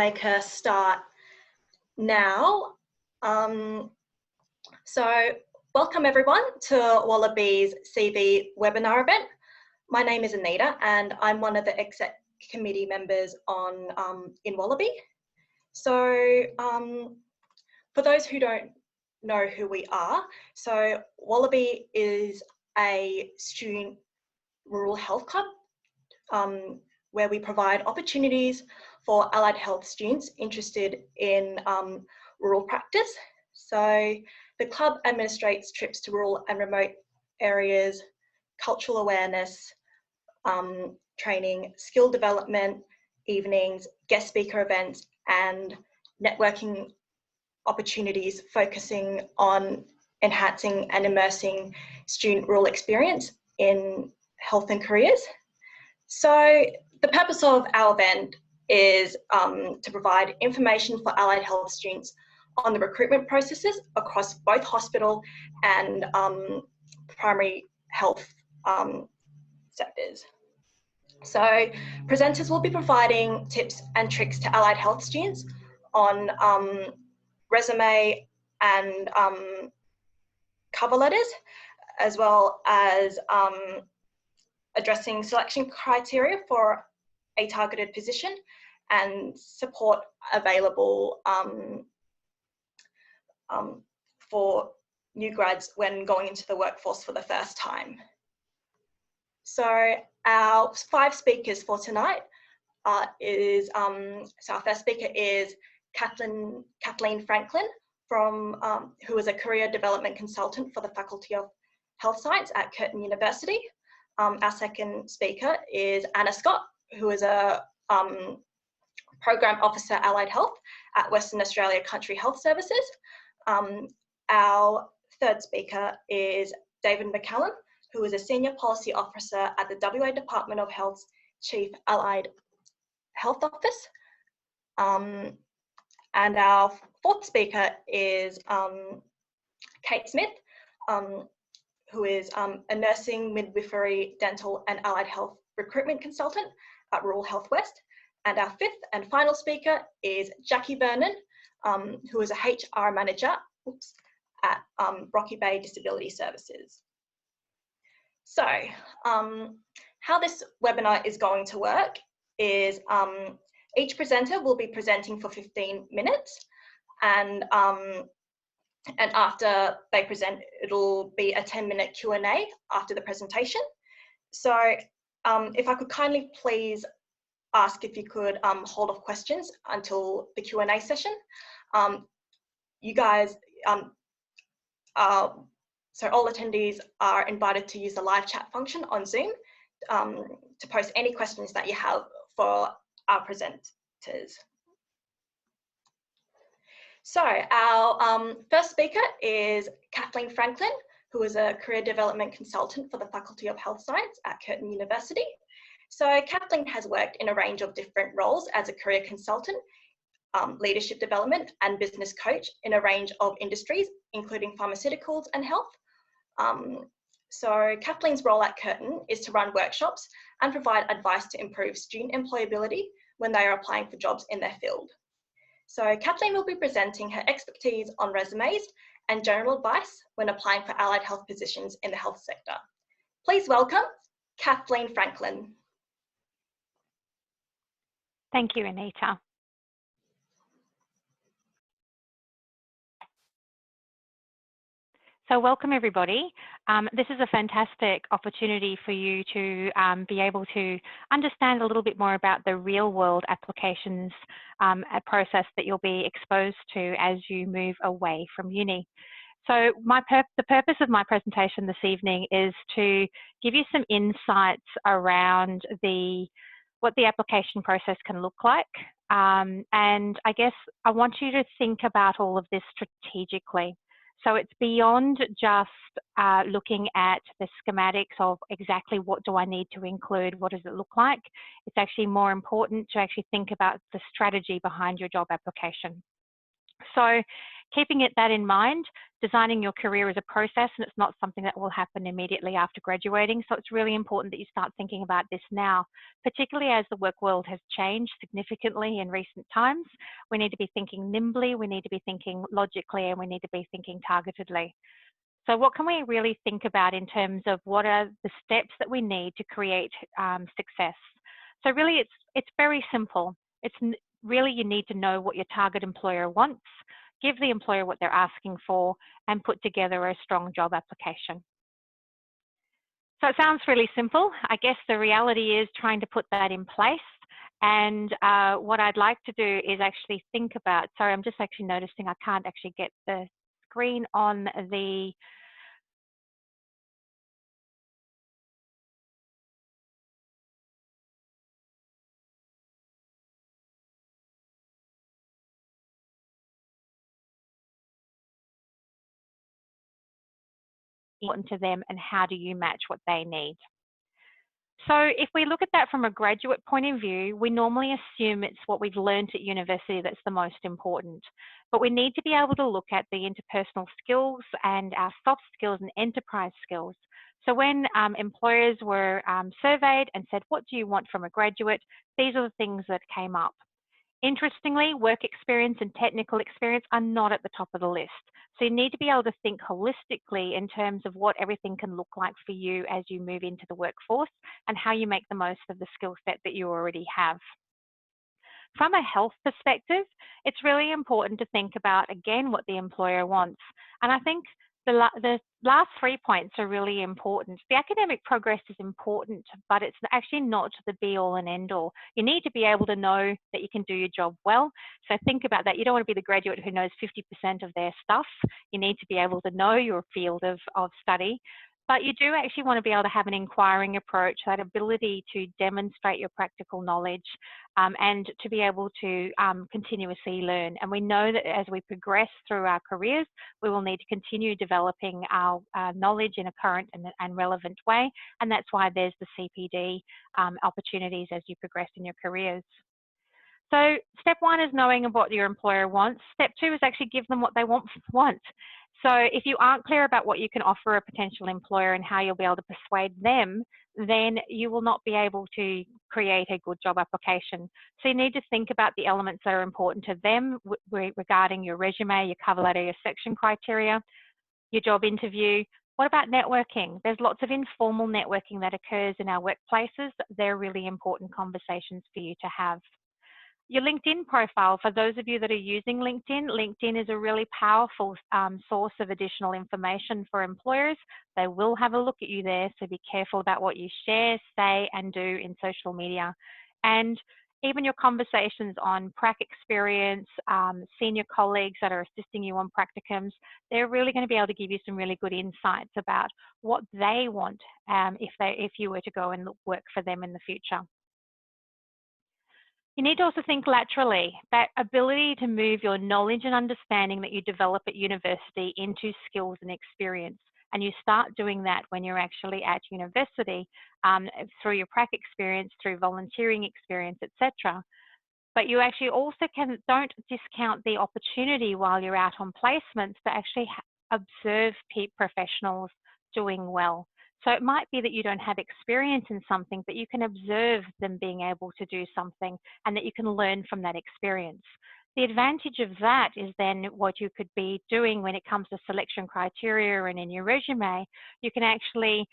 make a start now. So welcome everyone to Waalhiibe's CV webinar event. My name is Anita and I'm one of the exec committee members in Waalhiibe. So for those who don't know who we are, so Waalhiibe is a student rural health club where we provide opportunities for allied health students interested in rural practice. So the club administrates trips to rural and remote areas, cultural awareness, training, skill development, evenings, guest speaker events, and networking opportunities focusing on enhancing and immersing student rural experience in health and careers. So the purpose of our event is to provide information for allied health students on the recruitment processes across both hospital and primary health sectors. So presenters will be providing tips and tricks to allied health students on resume and cover letters, as well as addressing selection criteria for a targeted position and support available for new grads when going into the workforce for the first time. So our 5 speakers for tonight so our first speaker is Kathleen Franklyn, who is a career development consultant for the Faculty of Health Science at Curtin University. Our second speaker is Anna Scott, who is a Program Officer Allied Health at Western Australia Country Health Services. Our third speaker is David McCallum, who is a Senior Policy Officer at the WA Department of Health's Chief Allied Health Office. And our fourth speaker is Kate Smith, who is a nursing, midwifery, dental and allied health recruitment consultant at Rural Health West. And our fifth and final speaker is Jackie Vernon, who is a HR manager at Waalhiibe Disability Services. So how this webinar is going to work is each presenter will be presenting for 15 minutes, and after they present, it'll be a 10-minute Q&A after the presentation. So if I could kindly please ask if you could hold off questions until the Q&A session. You guys, so all attendees are invited to use the live chat function on Zoom to post any questions that you have for our presenters. So our first speaker is Kathleen Franklyn, who is a career development consultant for the Faculty of Health Science at Curtin University. So Kathleen has worked in a range of different roles as a career consultant, leadership development and business coach in a range of industries, including pharmaceuticals and health. So Kathleen's role at Curtin is to run workshops and provide advice to improve student employability when they are applying for jobs in their field. So Kathleen will be presenting her expertise on resumes and general advice when applying for allied health positions in the health sector. Please welcome Kathleen Franklyn. Thank you, Anita. So welcome everybody. This is a fantastic opportunity for you to be able to understand a little bit more about the real world applications process that you'll be exposed to as you move away from uni. So the purpose of my presentation this evening is to give you some insights around what the application process can look like. And I guess I want you to think about all of this strategically. So it's beyond just looking at the schematics of exactly what do I need to include, what does it look like. It's actually more important to actually think about the strategy behind your job application. So Keeping that in mind, designing your career is a process and it's not something that will happen immediately after graduating. So it's really important that you start thinking about this now, particularly as the work world has changed significantly in recent times. We need to be thinking nimbly, we need to be thinking logically, and we need to be thinking targetedly. So what can we really think about in terms of what are the steps that we need to create success? So really it's very simple. It's really, you need to know what your target employer wants, give the employer what they're asking for, and put together a strong job application. So it sounds really simple. I guess the reality is trying to put that in place. And what I'd like to do is actually think about, sorry, I'm just actually noticing I can't actually get the screen on the important to them, and how do you match what they need? So if we look at that from a graduate point of view, we normally assume it's what we've learned at university that's the most important. But we need to be able to look at the interpersonal skills and our soft skills and enterprise skills. So when employers were surveyed and said, what do you want from a graduate? These are the things that came up. Interestingly, work experience and technical experience are not at the top of the list. So you need to be able to think holistically in terms of what everything can look like for you as you move into the workforce and how you make the most of the skill set that you already have. From a health perspective, it's really important to think about, again, what the employer wants. And I think the last 3 points are really important. The academic progress is important, but it's actually not the be all and end all. You need to be able to know that you can do your job well. So think about that. You don't want to be the graduate who knows 50% of their stuff. You need to be able to know your field of study. But you do actually want to be able to have an inquiring approach, that ability to demonstrate your practical knowledge and to be able to continuously learn. And we know that as we progress through our careers, we will need to continue developing our knowledge in a current and relevant way. And that's why there's the CPD opportunities as you progress in your careers. So step 1 is knowing what your employer wants. Step 2 is actually give them what they want. So if you aren't clear about what you can offer a potential employer and how you'll be able to persuade them, then you will not be able to create a good job application. So you need to think about the elements that are important to them regarding your resume, your cover letter, your selection criteria, your job interview. What about networking? There's lots of informal networking that occurs in our workplaces. They're really important conversations for you to have. Your LinkedIn profile, for those of you that are using LinkedIn, LinkedIn is a really powerful source of additional information for employers. They will have a look at you there, so be careful about what you share, say, and do in social media. And even your conversations on prac experience, senior colleagues that are assisting you on practicums, they're really going to be able to give you some really good insights about what they want if you were to go and work for them in the future. You need to also think laterally, that ability to move your knowledge and understanding that you develop at university into skills and experience. And you start doing that when you're actually at university through your prac experience, through volunteering experience, etc. But you actually also don't discount the opportunity while you're out on placements to actually observe professionals doing well. So it might be that you don't have experience in something, but you can observe them being able to do something and that you can learn from that experience. The advantage of that is then what you could be doing when it comes to selection criteria and in your resume, you can actually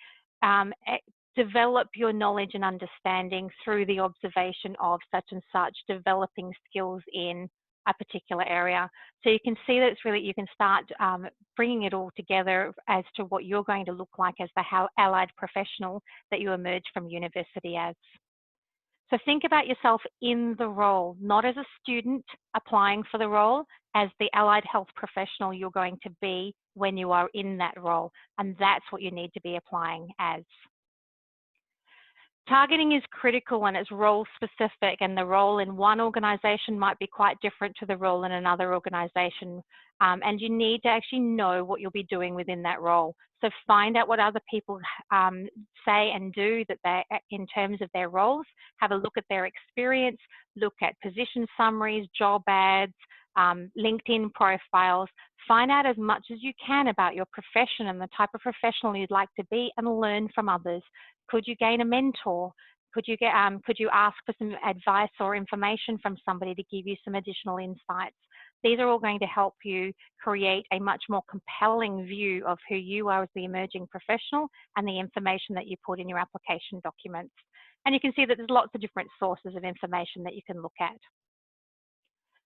develop your knowledge and understanding through the observation of such and such, developing skills in a particular area. So you can see that it's really, you can start bringing it all together as to what you're going to look like as the allied professional that you emerge from university as. So think about yourself in the role, not as a student applying for the role, as the allied health professional you're going to be when you are in that role. And that's what you need to be applying as. Targeting is critical and it's role specific, and the role in one organisation might be quite different to the role in another organisation. And you need to actually know what you'll be doing within that role. So find out what other people say and do that they, in terms of their roles, have a look at their experience, look at position summaries, job ads, LinkedIn profiles. Find out as much as you can about your profession and the type of professional you'd like to be, and learn from others. Could you gain a mentor? Could you ask for some advice or information from somebody to give you some additional insights? These are all going to help you create a much more compelling view of who you are as the emerging professional and the information that you put in your application documents. And you can see that there's lots of different sources of information that you can look at.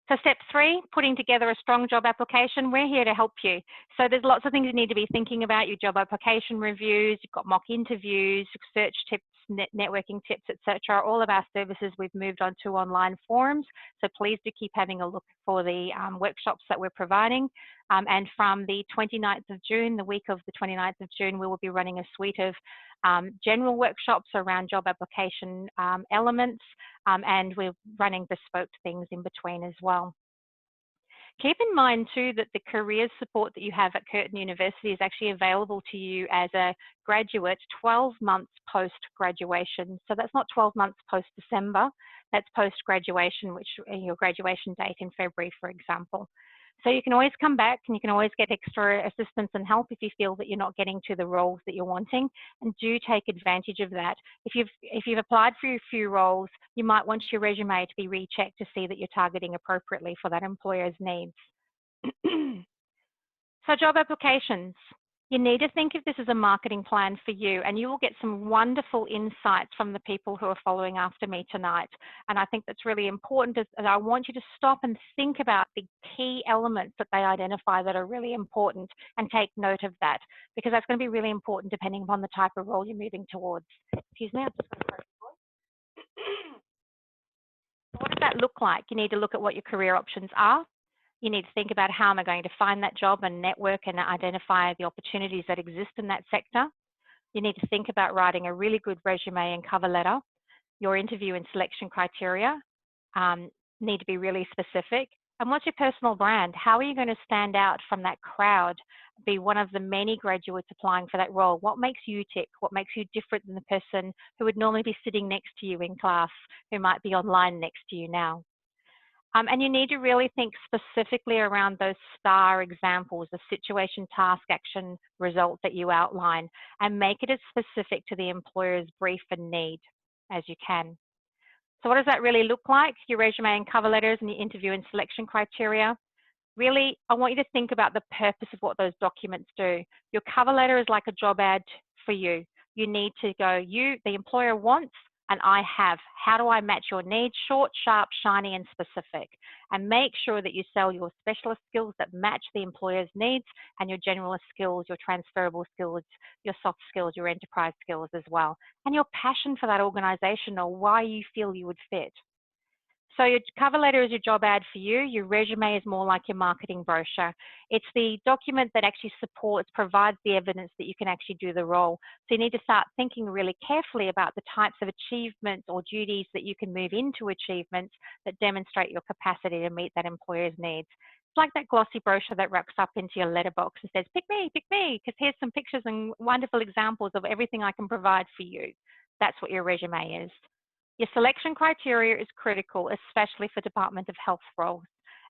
So step 3, putting together a strong job application. We're here to help you. So there's lots of things you need to be thinking about: your job application reviews, you've got mock interviews, search tips, networking tips, etc. All of our services we've moved on to online forums. So please do keep having a look for the workshops that we're providing. And from the 29th of June, the week of the 29th of June, we will be running a suite of general workshops around job application elements, and we're running bespoke things in between as well. Keep in mind too that the careers support that you have at Curtin University is actually available to you as a graduate 12 months post-graduation. So that's not 12 months post-December, that's post-graduation, which your graduation date in February, for example. So you can always come back and you can always get extra assistance and help if you feel that you're not getting to the roles that you're wanting, and do take advantage of that. If you've applied for a few roles, you might want your resume to be rechecked to see that you're targeting appropriately for that employer's needs. So job applications. You need to think of this as a marketing plan for you, and you will get some wonderful insights from the people who are following after me tonight. And I think that's really important, and I want you to stop and think about the key elements that they identify that are really important, and take note of that, because that's going to be really important depending upon the type of role you're moving towards. Excuse me, I'm just going to press pause. What does that look like? You need to look at what your career options are. You need to think about how am I going to find that job and network and identify the opportunities that exist in that sector. You need to think about writing a really good resume and cover letter. Your interview and selection criteria need to be really specific. And what's your personal brand? How are you going to stand out from that crowd? Be one of the many graduates applying for that role. What makes you tick? What makes you different than the person who would normally be sitting next to you in class, who might be online next to you now? And you need to really think specifically around those STAR examples, the situation, task, action, result that you outline, and make it as specific to the employer's brief and need as you can. So what does that really look like? Your resume and cover letters and your interview and selection criteria. Really, I want you to think about the purpose of what those documents do. Your cover letter is like a job ad for you. You need to go, the employer wants, and I have. How do I match your needs? Short, sharp, shiny, and specific. And make sure that you sell your specialist skills that match the employer's needs, and your generalist skills, your transferable skills, your soft skills, your enterprise skills as well. And your passion for that organization, or why you feel you would fit. So your cover letter is your job ad for you. Your resume is more like your marketing brochure. It's the document that actually provides the evidence that you can actually do the role. So you need to start thinking really carefully about the types of achievements or duties that you can move into achievements that demonstrate your capacity to meet that employer's needs. It's like that glossy brochure that wraps up into your letterbox and says, pick me, because here's some pictures and wonderful examples of everything I can provide for you. That's what your resume is. Your selection criteria is critical, especially for Department of Health roles.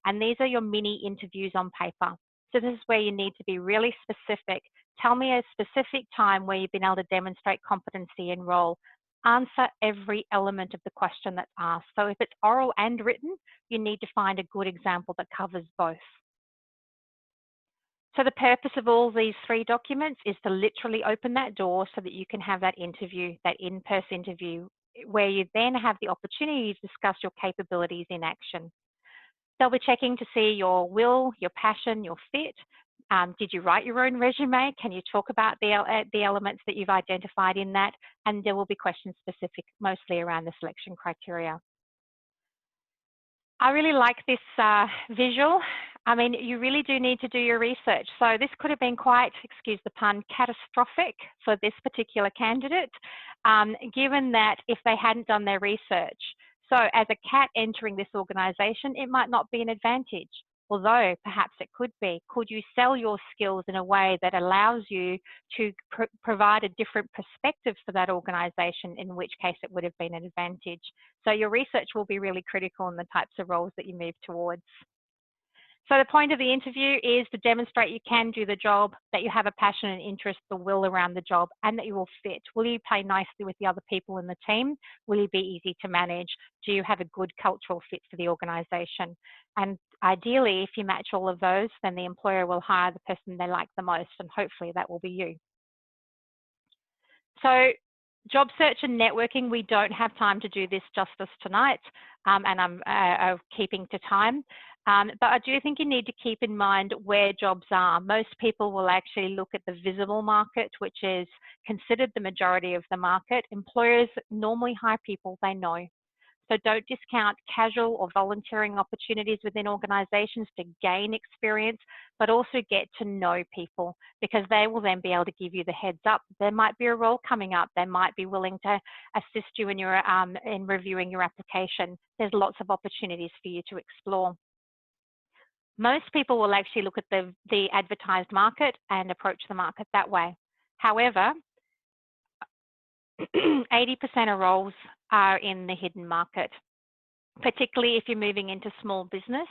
And these are your mini interviews on paper. So this is where you need to be really specific. Tell me a specific time where you've been able to demonstrate competency in role. Answer every element of the question that's asked. So if it's oral and written, you need to find a good example that covers both. So the purpose of all these 3 documents is to literally open that door so that you can have that interview, that in-person interview, where you then have the opportunity to discuss your capabilities in action. They'll be checking to see your will, your passion, your fit. Did you write your own resume? Can you talk about the elements that you've identified in that? And there will be questions specific, mostly around the selection criteria. I really like this visual. I mean, you really do need to do your research. So this could have been quite, excuse the pun, catastrophic for this particular candidate, given that if they hadn't done their research. So as a CAT entering this organisation, it might not be an advantage, although perhaps it could be. Could you sell your skills in a way that allows you to provide a different perspective for that organisation, in which case it would have been an advantage. So your research will be really critical in the types of roles that you move towards. So the point of the interview is to demonstrate you can do the job, that you have a passion and interest, the will around the job, and that you will fit. Will you play nicely with the other people in the team? Will you be easy to manage? Do you have a good cultural fit for the organisation? And ideally, if you match all of those, then the employer will hire the person they like the most, and hopefully that will be you. So job search and networking, we don't have time to do this justice tonight, and I'm keeping to time. But I do think you need to keep in mind where jobs are. Most people will actually look at the visible market, which is considered the majority of the market. Employers normally hire people they know. So don't discount casual or volunteering opportunities within organisations to gain experience, but also get to know people, because they will then be able to give you the heads up. There might be a role coming up. They might be willing to assist you in your in reviewing your application. There's lots of opportunities for you to explore. Most people will actually look at the advertised market and approach the market that way. However, 80% of roles are in the hidden market, particularly if you're moving into small business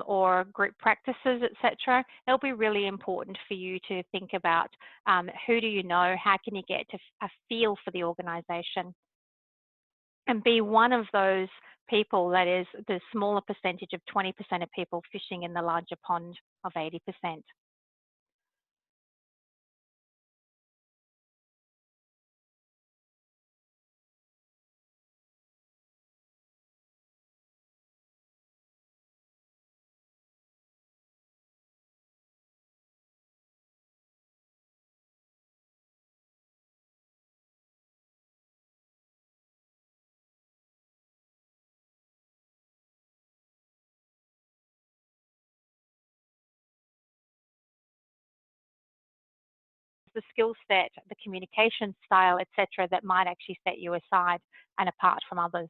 or group practices, etc. It'll be really important for you to think about who do you know, how can you get to a feel for the organisation, and be one of those people that is the smaller percentage of 20% of people fishing in the larger pond of 80%. The skill set, the communication style, etc., that might actually set you aside and apart from others.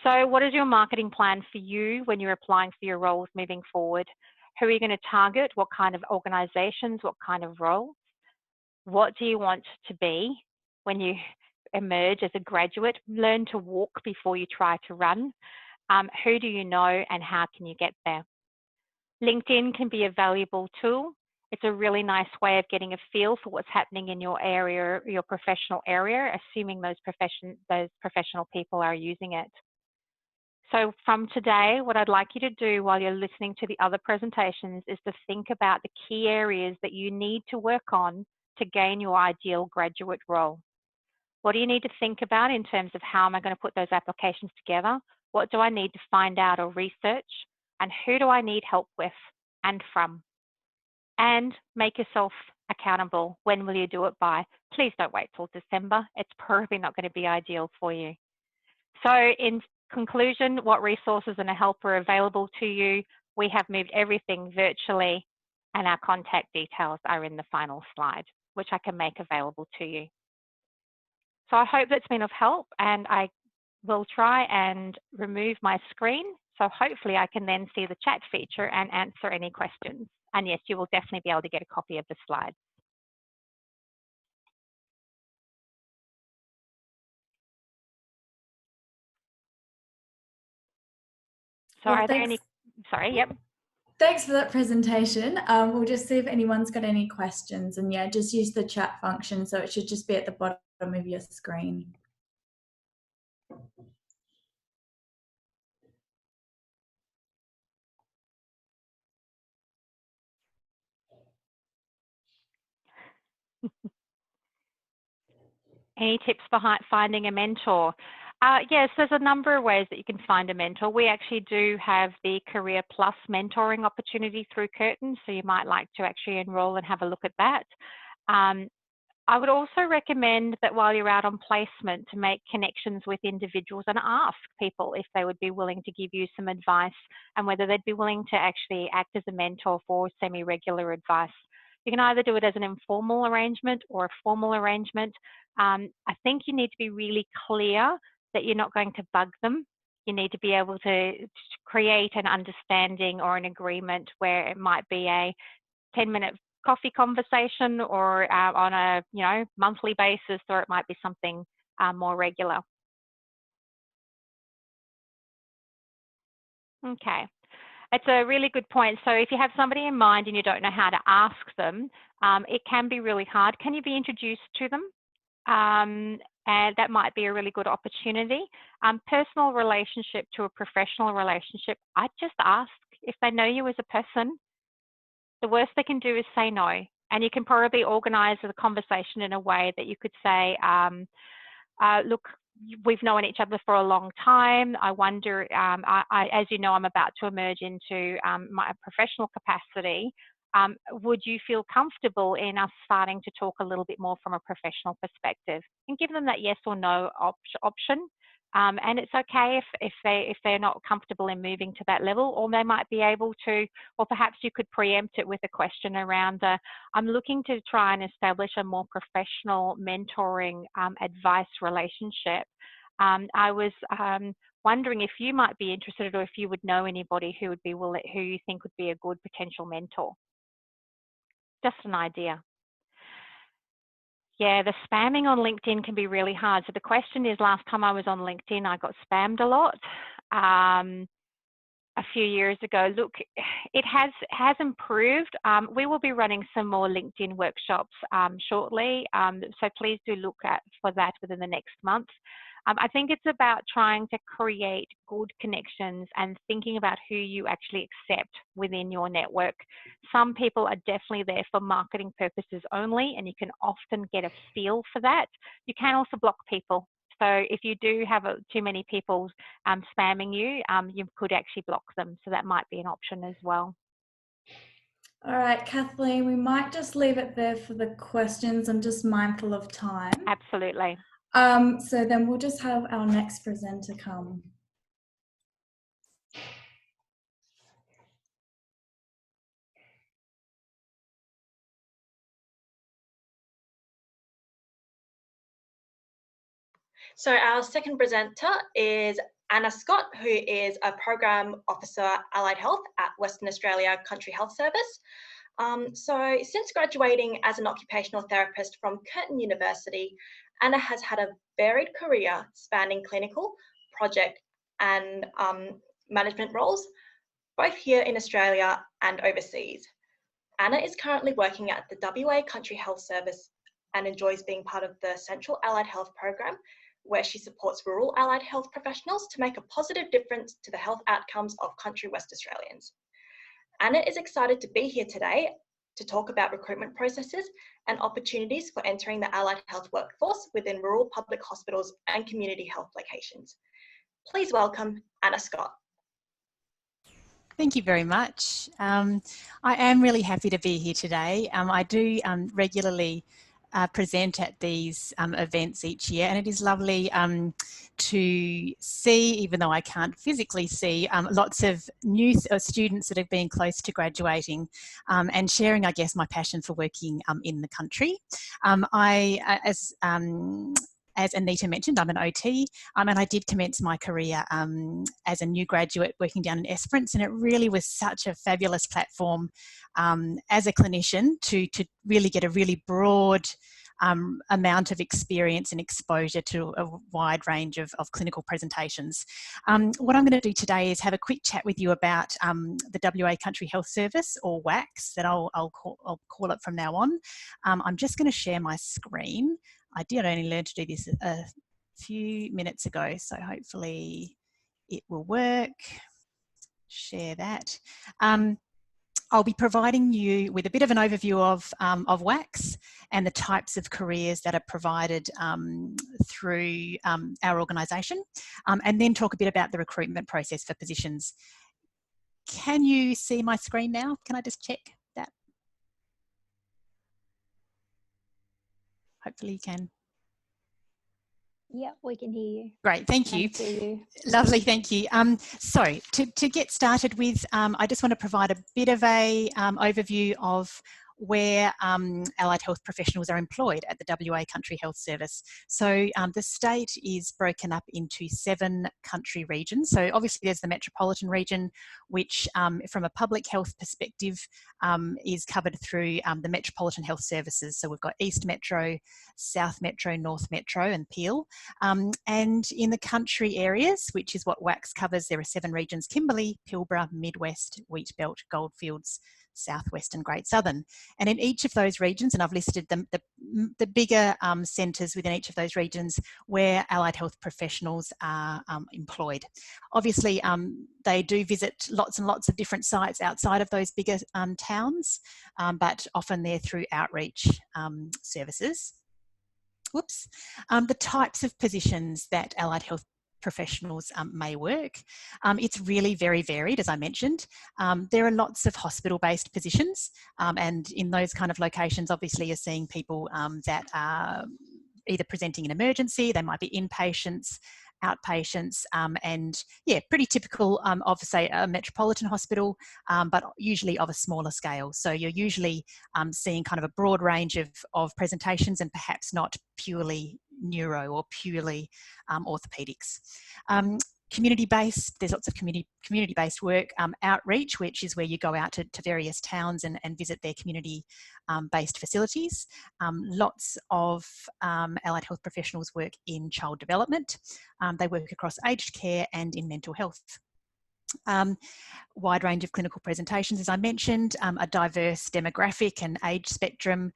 So what is your marketing plan for you when you're applying for your roles moving forward? Who are you going to target? What kind of organizations? What kind of roles? What do you want to be when you emerge as a graduate? Learn to walk before you try to run. Who do you know and how can you get there? LinkedIn can be a valuable tool. It's a really nice way of getting a feel for what's happening in your area, your professional area, assuming those professional people are using it. So from today, what I'd like you to do while you're listening to the other presentations is to think about the key areas that you need to work on to gain your ideal graduate role. What do you need to think about in terms of how am I going to put those applications together? What do I need to find out or research? And who do I need help with and from? And make yourself accountable. When will you do it by? Please don't wait till December. It's probably not going to be ideal for you. So in conclusion, what resources and help are available to you? We have moved everything virtually, and our contact details are in the final slide, which I can make available to you. So I hope that's been of help, and I will try and remove my screen. So hopefully I can then see the chat feature and answer any questions. And yes, you will definitely be able to get a copy of the slides. So well, are there any, sorry, yep. Thanks for that presentation. We'll just see if anyone's got any questions, and yeah, just use the chat function. So it should just be at the bottom of your screen. Any tips behind finding a mentor? Yes, there's a number of ways that you can find a mentor. We actually do have the Career Plus mentoring opportunity through Curtin, so you might like to actually enroll and have a look at that. I would also recommend that while you're out on placement to make connections with individuals and ask people if they would be willing to give you some advice and whether they'd be willing to actually act as a mentor for semi-regular advice. You can either do it as an informal arrangement or a formal arrangement. I think you need to be really clear that you're not going to bug them. You need to be able to create an understanding or an agreement where it might be a 10-minute coffee conversation or on a monthly basis, or it might be something more regular. Okay. It's a really good point. So if you have somebody in mind and you don't know how to ask them, it can be really hard. Can you be introduced to them? And that might be a really good opportunity. Personal relationship to a professional relationship, I'd just ask if they know you as a person. The worst they can do is say no. And you can probably organise the conversation in a way that you could say, look, we've known each other for a long time. I wonder, as you know, I'm about to emerge into my professional capacity. Would you feel comfortable in us starting to talk a little bit more from a professional perspective? And give them that yes or no option. And it's okay if they're not comfortable in moving to that level, or they might be able to, or perhaps you could preempt it with a question around, I'm looking to try and establish a more professional mentoring advice relationship. I was wondering if you might be interested, or if you would know anybody who would be who you think would be a good potential mentor. Just an idea. Yeah, the spamming on LinkedIn can be really hard. So the question is, last time I was on LinkedIn, I got spammed a lot a few years ago. Look, it has improved. We will be running some more LinkedIn workshops shortly. So please do look for that within the next month. I think it's about trying to create good connections and thinking about who you actually accept within your network. Some people are definitely there for marketing purposes only, and you can often get a feel for that. You can also block people. So if you do have too many people spamming you, you could actually block them. So that might be an option as well. All right, Kathleen, we might just leave it there for the questions. I'm just mindful of time. Absolutely. So then we'll just have our next presenter come. So our second presenter is Anna Scott, who is a Program Officer Allied Health at Western Australia Country Health Service. So since graduating as an occupational therapist from Curtin University, Anna has had a varied career spanning clinical, project and management roles, both here in Australia and overseas. Anna is currently working at the WA Country Health Service and enjoys being part of the Central Allied Health Program, where she supports rural allied health professionals to make a positive difference to the health outcomes of country West Australians. Anna is excited to be here today to talk about recruitment processes and opportunities for entering the allied health workforce within rural public hospitals and community health locations. Please welcome Anna Scott. Thank you very much. I am really happy to be here today. I do regularly present at these events each year, and it is lovely to see, even though I can't physically see, lots of new students that have been close to graduating and sharing, I guess, my passion for working in the country. As Anita mentioned, I'm an OT, and I did commence my career as a new graduate working down in Esperance, and it really was such a fabulous platform as a clinician to really get a really broad amount of experience and exposure to a wide range of clinical presentations. What I'm going to do today is have a quick chat with you about the WA Country Health Service, or WACHS, that I'll call it from now on. I'm just going to share my screen. I did only learn to do this a few minutes ago, so hopefully it will work. Share that. I'll be providing you with a bit of an overview of WACHS and the types of careers that are provided through our organisation, and then talk a bit about the recruitment process for positions. Can you see my screen now? Can I just check that? Hopefully you can. Yeah, we can hear you. Great, thank you. And see you. Lovely, thank you. So to get started with, I just want to provide a bit of a overview of where allied health professionals are employed at the WA Country Health Service. So the state is broken up into 7 country regions. So obviously there's the metropolitan region, which from a public health perspective is covered through the Metropolitan Health Services. So we've got East Metro, South Metro, North Metro and Peel. And in the country areas, which is what WACHS covers, there are 7 regions: Kimberley, Pilbara, Midwest, Wheatbelt, Goldfields, Southwest and Great Southern. And in each of those regions, and I've listed them, the bigger centres within each of those regions where allied health professionals are employed. Obviously, they do visit lots and lots of different sites outside of those bigger towns, but often they're through outreach services. Whoops. The types of positions that allied health professionals may work. It's really very varied, as I mentioned. There are lots of hospital-based positions, and in those kind of locations, obviously you're seeing people that are either presenting an emergency, they might be inpatients, outpatients, and yeah, pretty typical of, say, a metropolitan hospital, but usually of a smaller scale. So you're usually seeing kind of a broad range of presentations, and perhaps not purely neuro or purely orthopedics. Community-based, there's lots of community-based work. Outreach, which is where you go out to various towns and visit their community-based facilities. Lots of allied health professionals work in child development. They work across aged care and in mental health. Wide range of clinical presentations, as I mentioned, a diverse demographic and age spectrum,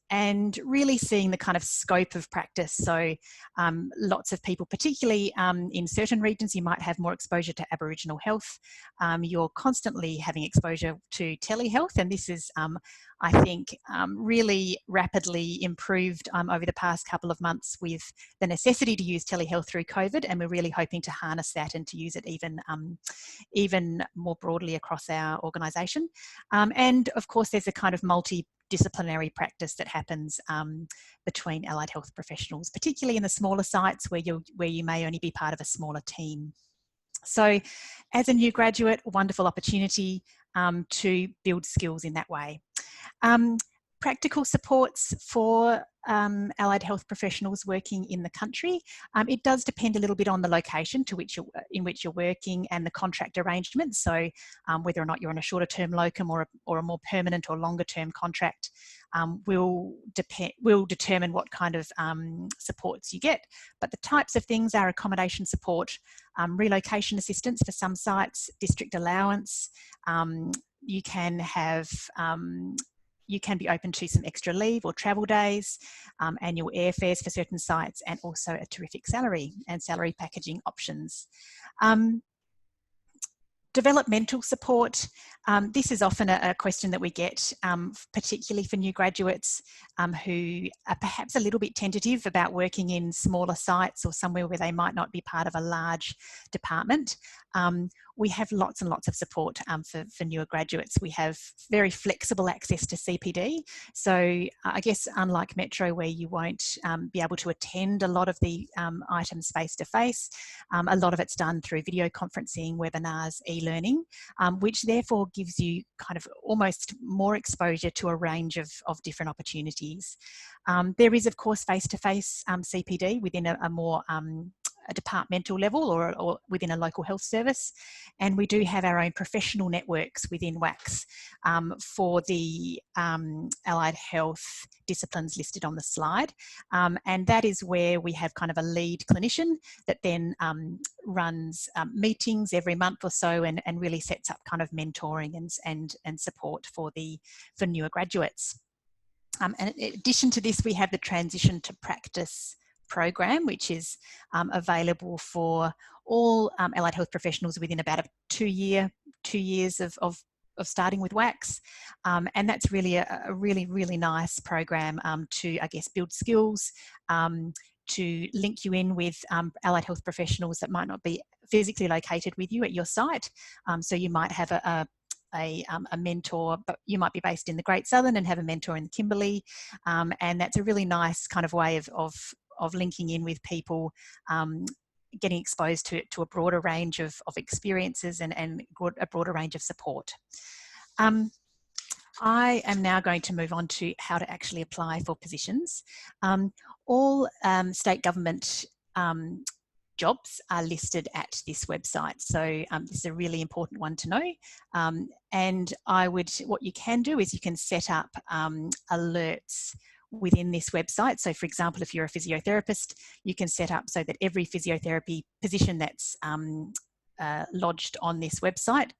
and really seeing the kind of scope of practice. So lots of people, particularly in certain regions, you might have more exposure to Aboriginal health. You're constantly having exposure to telehealth, and this is, I think, really rapidly improved over the past couple of months with the necessity to use telehealth through COVID, and we're really hoping to harness that and to use it even more broadly across our organisation. And of course, there's a kind of multidisciplinary practice that happens between allied health professionals, particularly in the smaller sites where you may only be part of a smaller team. So as a new graduate, wonderful opportunity to build skills in that way. Practical supports for allied health professionals working in the country. It does depend a little bit on the location in which you're working and the contract arrangements. So whether or not you're on a shorter term locum or a more permanent or longer term contract will determine what kind of supports you get. But the types of things are accommodation support, relocation assistance for some sites, district allowance. You can have you can be open to some extra leave or travel days, annual airfares for certain sites, and also a terrific salary and salary packaging options. Developmental support. This is often a question that we get, particularly for new graduates who are perhaps a little bit tentative about working in smaller sites or somewhere where they might not be part of a large department. We have lots and lots of support for newer graduates. We have very flexible access to CPD. So I guess unlike Metro, where you won't be able to attend a lot of the items face-to-face, a lot of it's done through video conferencing, webinars, e-learning, which therefore gives you kind of almost more exposure to a range of different opportunities. There is, of course, face-to-face CPD within a more a departmental level or within a local health service. And we do have our own professional networks within WACHS for the allied health disciplines listed on the slide. And that is where we have kind of a lead clinician that then runs meetings every month or so and really sets up kind of mentoring and support for newer graduates. And in addition to this, we have the Transition to Practice program, which is available for all allied health professionals within about 2 years of starting with WACHS. And that's really a really nice program to, I guess, build skills, to link you in with allied health professionals that might not be physically located with you at your site. So you might have a mentor, but you might be based in the Great Southern and have a mentor in the Kimberley. And that's a really nice kind of way of linking in with people, getting exposed to a broader range of experiences and a broader range of support. I am now going to move on to how to actually apply for positions. All state government jobs are listed at this website, so this is a really important one to know. And what you can do is you can set up alerts within this website. So for example, if you're a physiotherapist, you can set up so that every physiotherapy position that's lodged on this website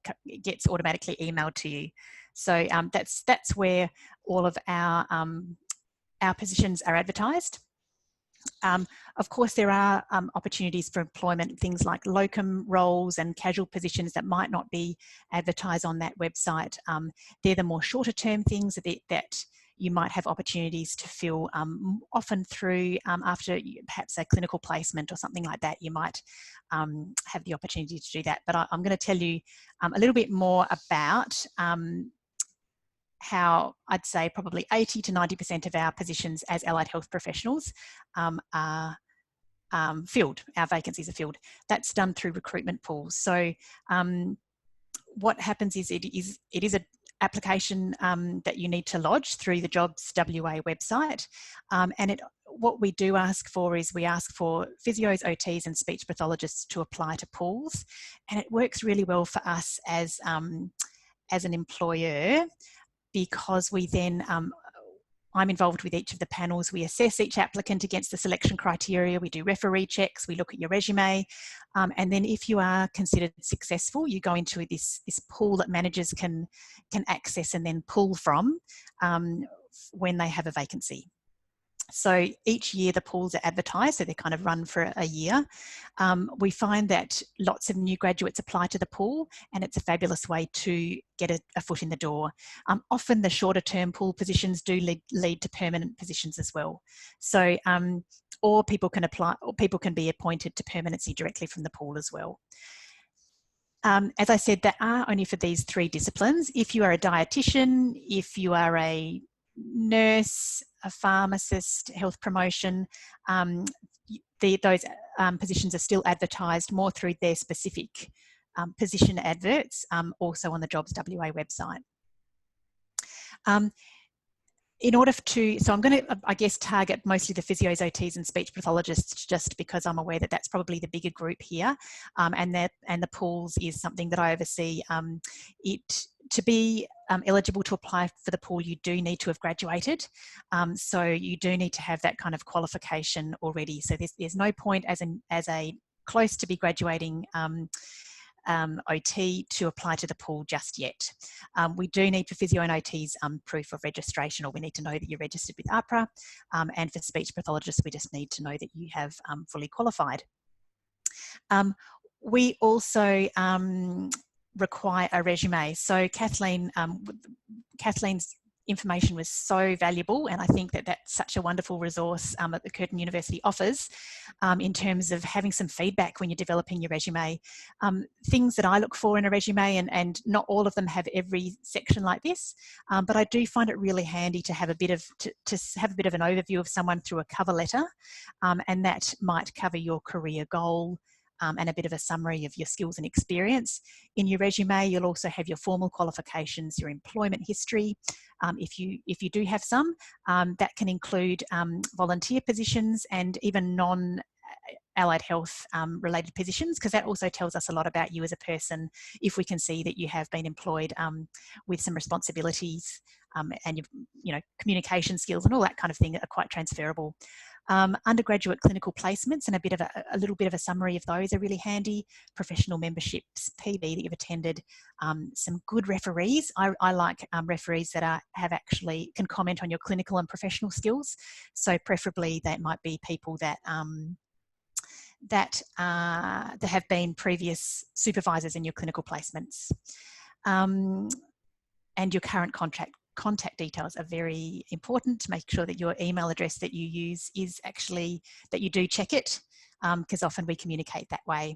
gets automatically emailed to you. So that's where all of our positions are advertised. Of course, there are opportunities for employment, things like locum roles and casual positions that might not be advertised on that website. They're the more shorter term things that you might have opportunities to fill, often through after perhaps a clinical placement or something like that. You might have the opportunity to do that. But I'm going to tell you a little bit more about how I'd say probably 80 to 90% of our positions as allied health professionals are filled. Our vacancies are filled. That's done through recruitment pools. So what happens is it is an application that you need to lodge through the Jobs WA website, and what we do ask for is we ask for physios, OTs and speech pathologists to apply to pools, and it works really well for us as an employer, because we then I'm involved with each of the panels. We assess each applicant against the selection criteria. We do referee checks. We look at your resume. And then if you are considered successful, you go into this pool that managers can access and then pull from when they have a vacancy. So each year the pools are advertised, so they kind of run for a year. We find that lots of new graduates apply to the pool, and it's a fabulous way to get a foot in the door. Often the shorter term pool positions do lead to permanent positions as well. So, or people can apply, or people can be appointed to permanency directly from the pool as well. As I said, there are only for these 3 disciplines. If you are a dietitian, if you are a nurse, a pharmacist, health promotion, those positions are still advertised more through their specific position adverts, also on the Jobs WA website. In order to, so I'm going to, I guess, target mostly the physios, OTs and speech pathologists, just because I'm aware that that's probably the bigger group here, and the pools is something that I oversee. To be eligible to apply for the pool, you do need to have graduated, so you do need to have that kind of qualification already. So there's no point as a close to be graduating OT to apply to the pool just yet. We do need for physio and OTs proof of registration, or we need to know that you're registered with APRA, and for speech pathologists we just need to know that you have fully qualified. We also require a resume. So Kathleen's information was so valuable, and I think that that's such a wonderful resource that the Curtin University offers in terms of having some feedback when you're developing your resume. Things that I look for in a resume, and not all of them have every section like this, but I do find it really handy to have a bit of an overview of someone through a cover letter, and that might cover your career goal, and a bit of a summary of your skills and experience. In your resume, you'll also have your formal qualifications, your employment history, if you do have some. That can include volunteer positions and even non-allied health related positions, because that also tells us a lot about you as a person if we can see that you have been employed with some responsibilities, and your communication skills and all that kind of thing are quite transferable. Undergraduate clinical placements and a little bit of a summary of those are really handy. Professional memberships, PB that you've attended, some good referees. I like referees that can comment on your clinical and professional skills. So preferably that might be people that have been previous supervisors in your clinical placements, and your current contact details are very important to make sure that your email address that you use is actually, that you do check it, because often we communicate that way.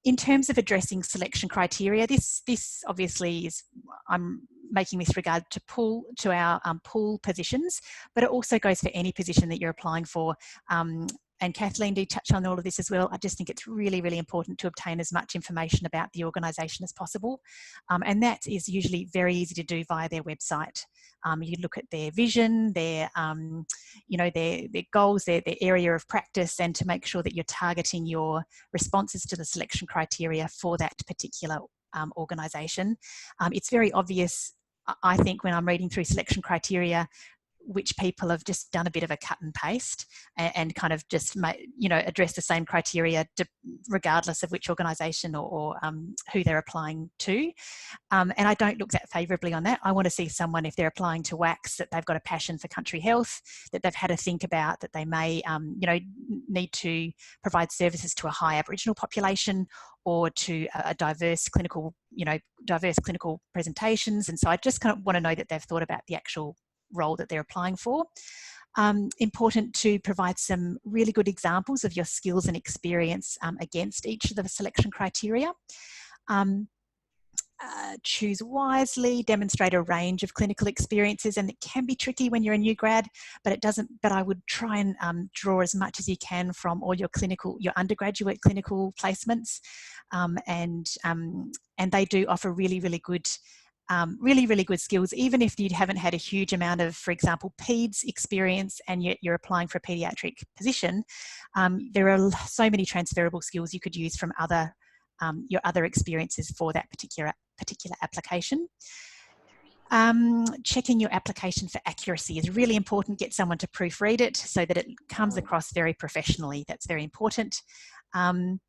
In terms of addressing selection criteria, this obviously is, I'm making this regard to our pool positions, but it also goes for any position that you're applying for. and Kathleen did touch on all of this as well. I just think it's really, really important to obtain as much information about the organisation as possible. And that is usually very easy to do via their website. You look at their vision, their, you know, their goals, their area of practice, and to make sure that you're targeting your responses to the selection criteria for that particular organisation. It's very obvious, I think, when I'm reading through selection criteria, which people have just done a bit of a cut and paste and kind of just, you know, address the same criteria regardless of which organisation or who they're applying to. And I don't look that favourably on that. I want to see someone, if they're applying to WACHS, that they've got a passion for country health, that they've had to think about that they may, you know, need to provide services to a high Aboriginal population or to a diverse clinical, you know, diverse clinical presentations. And so I just kind of want to know that they've thought about the actual role that they're applying for. Important to provide some really good examples of your skills and experience against each of the selection criteria. Choose wisely, demonstrate a range of clinical experiences, and it can be tricky when you're a new grad, but it doesn't, but I would try and draw as much as you can from all your undergraduate clinical placements, and they do offer really, really good really good skills, even if you haven't had a huge amount of, for example, PEDS experience and you're applying for a paediatric position. There are so many transferable skills you could use from your other experiences for that particular application. Checking your application for accuracy is really important. Get someone to proofread it so that it comes across very professionally. That's very important. I'm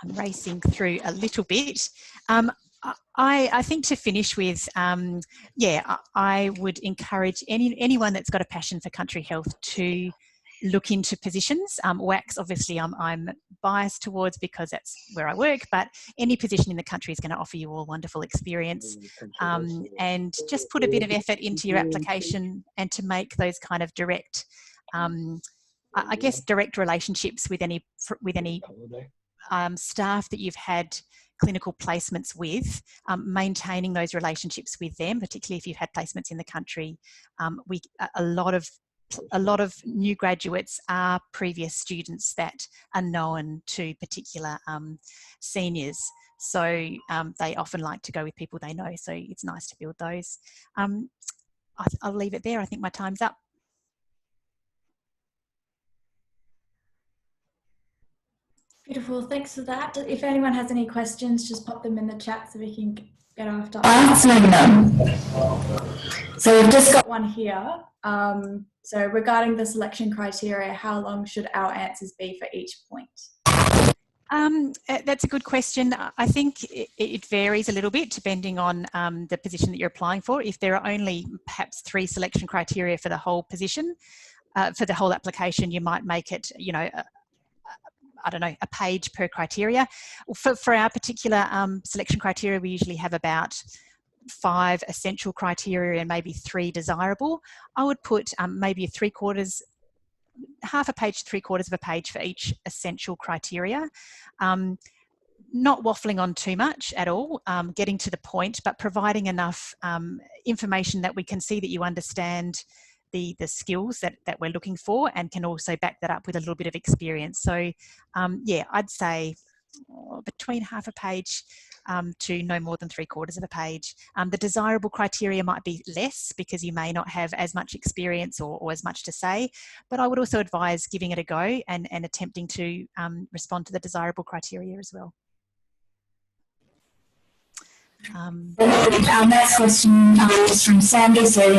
racing through a little bit. I think to finish with, yeah, I would encourage anyone that's got a passion for country health to look into positions. WACHS, obviously, I'm biased towards because that's where I work, but any position in the country is going to offer you all wonderful experience. And just put a bit of effort into your application and to make those kind of direct, I guess, direct relationships with any staff that you've had clinical placements with, maintaining those relationships with them, particularly if you've had placements in the country. A lot of new graduates are previous students that are known to particular seniors. So they often like to go with people they know. So it's nice to build those. I'll leave it there. I think my time's up. Beautiful, thanks for that. If anyone has any questions, just pop them in the chat so we can get after answering them. So we've just got one here. So regarding the selection criteria, how long should our answers be for each point? That's a good question. I think it varies a little bit depending on the position that you're applying for. If there are only perhaps 3 selection criteria for the whole position, for the whole application, you might make it, you know, I don't know, a page per criteria. For our particular selection criteria, we usually have about 5 essential criteria and maybe 3 desirable. I would put maybe half a page to 3/4 of a page for each essential criteria. Not waffling on too much at all, getting to the point, but providing enough information that we can see that you understand the skills that we're looking for and can also back that up with a little bit of experience. So yeah, I'd say between half a page to no more than 3/4 of a page. The desirable criteria might be less because you may not have as much experience or as much to say, but I would also advise giving it a go and attempting to respond to the desirable criteria as well. Our next question is from Sandy. So,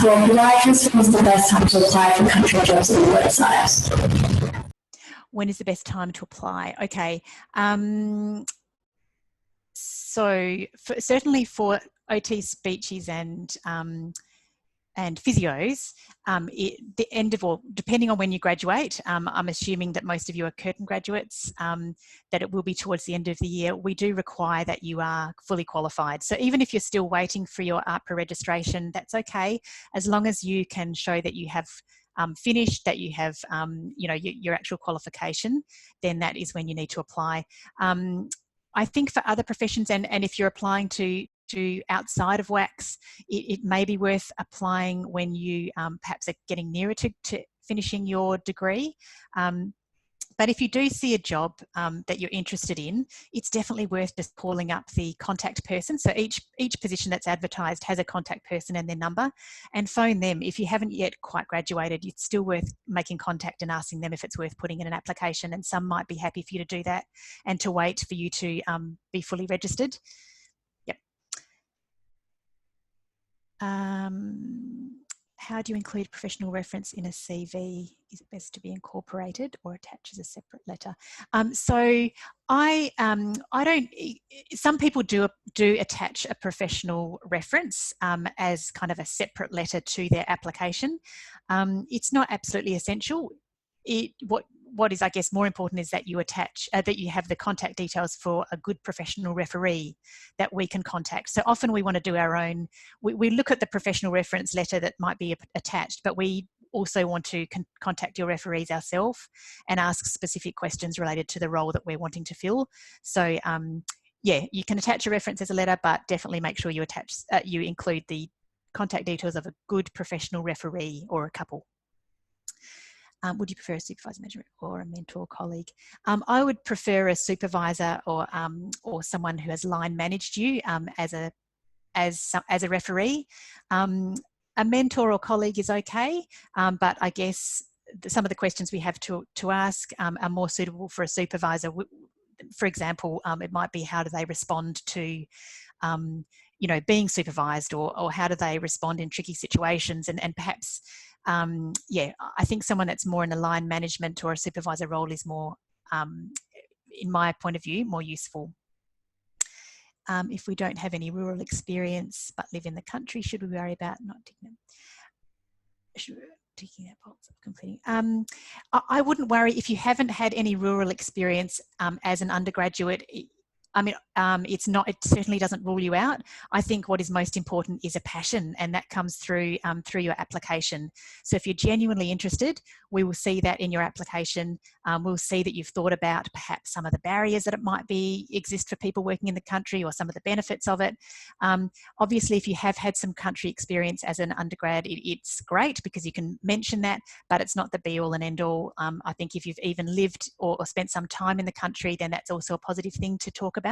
for WACHS, when is the best time to apply for country jobs on the website? When is the best time to apply? Okay. So, certainly for OT, speeches and physios, the end of all, depending on when you graduate, I'm assuming that most of you are Curtin graduates, that it will be towards the end of the year. We do require that you are fully qualified. So even if you're still waiting for your ARPA registration, that's okay, as long as you can show that you have finished, that you have, you know, your actual qualification, then that is when you need to apply. I think for other professions, and if you're applying to outside of WACHS, it may be worth applying when you perhaps are getting nearer to finishing your degree. But if you do see a job that you're interested in, it's definitely worth just calling up the contact person. So each position that's advertised has a contact person and their number, and phone them. If you haven't yet quite graduated, it's still worth making contact and asking them if it's worth putting in an application, and some might be happy for you to do that and to wait for you to be fully registered. Yep. How do you include professional reference in a CV? Is it best to be incorporated or attached as a separate letter? So I don't. Some people do attach a professional reference as kind of a separate letter to their application. It's not absolutely essential. What is, I guess, more important is that you attach, that you have the contact details for a good professional referee that we can contact. So often we want to do our own, we look at the professional reference letter that might be attached, but we also want to contact your referees ourselves and ask specific questions related to the role that we're wanting to fill. So yeah, you can attach a reference as a letter, but definitely make sure you attach, you include the contact details of a good professional referee or a couple. Would you prefer a supervisor, manager, or a mentor colleague? I would prefer a supervisor or someone who has line managed you as a referee. A mentor or colleague is okay, but I guess some of the questions we have to ask are more suitable for a supervisor. For example, it might be, how do they respond to you know, being supervised, or how do they respond in tricky situations, and perhaps yeah, I think someone that's more in a line management or a supervisor role is more, in my point of view, more useful. If we don't have any rural experience but live in the country, should we worry about not taking that box of completing? I wouldn't worry if you haven't had any rural experience as an undergraduate. I mean, it certainly doesn't rule you out. I think what is most important is a passion, and that comes through through your application. So if you're genuinely interested, we will see that in your application. We'll see that you've thought about perhaps some of the barriers that it might exist for people working in the country, or some of the benefits of it. Obviously, if you have had some country experience as an undergrad, it's great because you can mention that, but it's not the be all and end all. I think if you've even lived or spent some time in the country, then that's also a positive thing to talk about,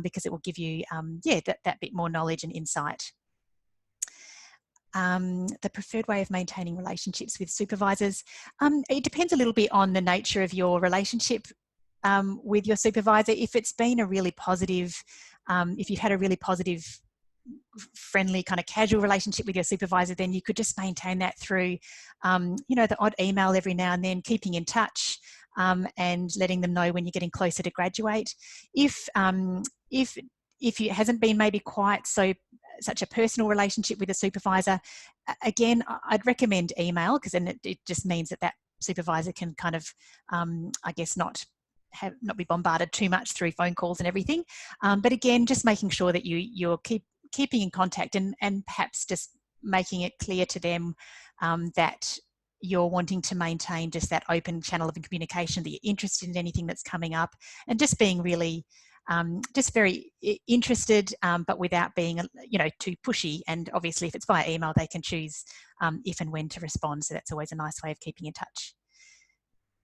because it will give you yeah, that bit more knowledge and insight. The preferred way of maintaining relationships with supervisors. It depends a little bit on the nature of your relationship with your supervisor. If it's been a really positive, if you've had a really positive, friendly, kind of casual relationship with your supervisor, then you could just maintain that through, you know, the odd email every now and then, keeping in touch, and letting them know when you're getting closer to graduate. If it hasn't been maybe quite such a personal relationship with a supervisor, again, I'd recommend email, because then it just means that supervisor can kind of, I guess, not be bombarded too much through phone calls and everything. But again, just making sure that you're keeping in contact, and perhaps just making it clear to them that you're wanting to maintain just that open channel of communication, that you're interested in anything that's coming up, and just being really just very interested, but without being, you know, too pushy. And obviously, if it's via email, they can choose if and when to respond. So that's always a nice way of keeping in touch.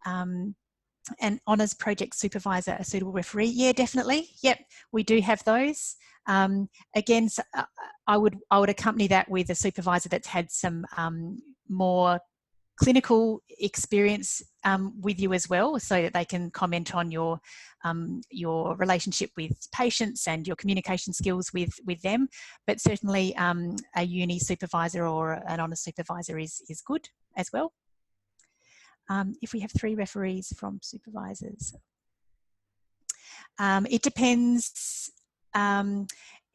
An honours project supervisor, a suitable referee? Yeah, definitely. Yep, we do have those. Again, so, I would accompany that with a supervisor that's had some more clinical experience with you as well, so that they can comment on your relationship with patients and your communication skills with them. But certainly a uni supervisor or an honours supervisor is good as well. If we have 3 referees from supervisors, it depends.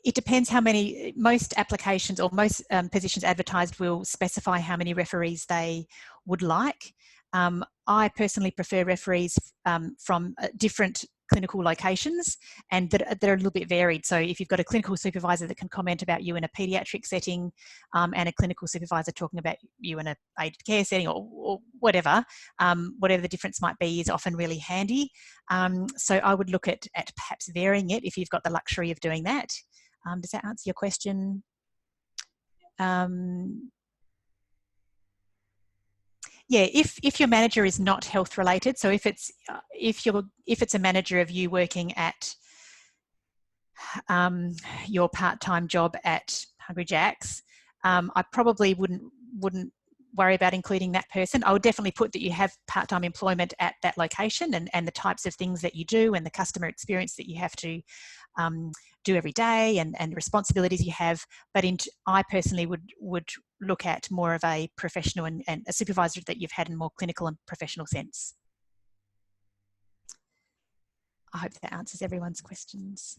It depends how many. Most applications or most positions advertised will specify how many referees they would like. I personally prefer referees from different clinical locations, and that are a little bit varied. So if you've got a clinical supervisor that can comment about you in a paediatric setting, and a clinical supervisor talking about you in a aged care setting, or whatever, whatever the difference might be, is often really handy. So I would look at perhaps varying it if you've got the luxury of doing that. Does that answer your question? Yeah, if your manager is not health related, so if it's a manager of you working at your part-time job at Hungry Jack's, I probably wouldn't worry about including that person. I would definitely put that you have part-time employment at that location and the types of things that you do and the customer experience that you have to do every day and responsibilities you have. But I personally would look at more of a professional and a supervisor that you've had in a more clinical and professional sense. I hope that answers everyone's questions.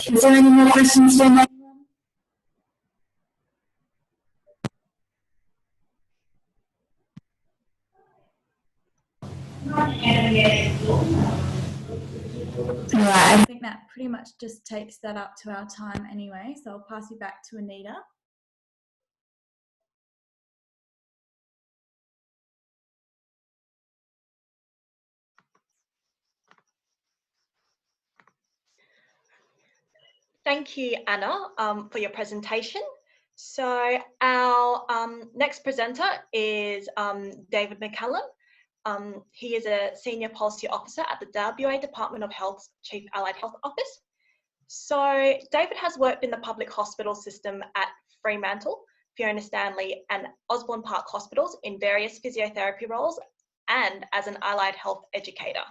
Is there any more questions for me? Right, I think that pretty much just takes that up to our time anyway, so I'll pass you back to Anita. Thank you, Anna, for your presentation. So our next presenter is David McCallum. He is a Senior Policy Officer at the WA Department of Health's Chief Allied Health Office. So David has worked in the public hospital system at Fremantle, Fiona Stanley and Osborne Park hospitals in various physiotherapy roles and as an allied health educator.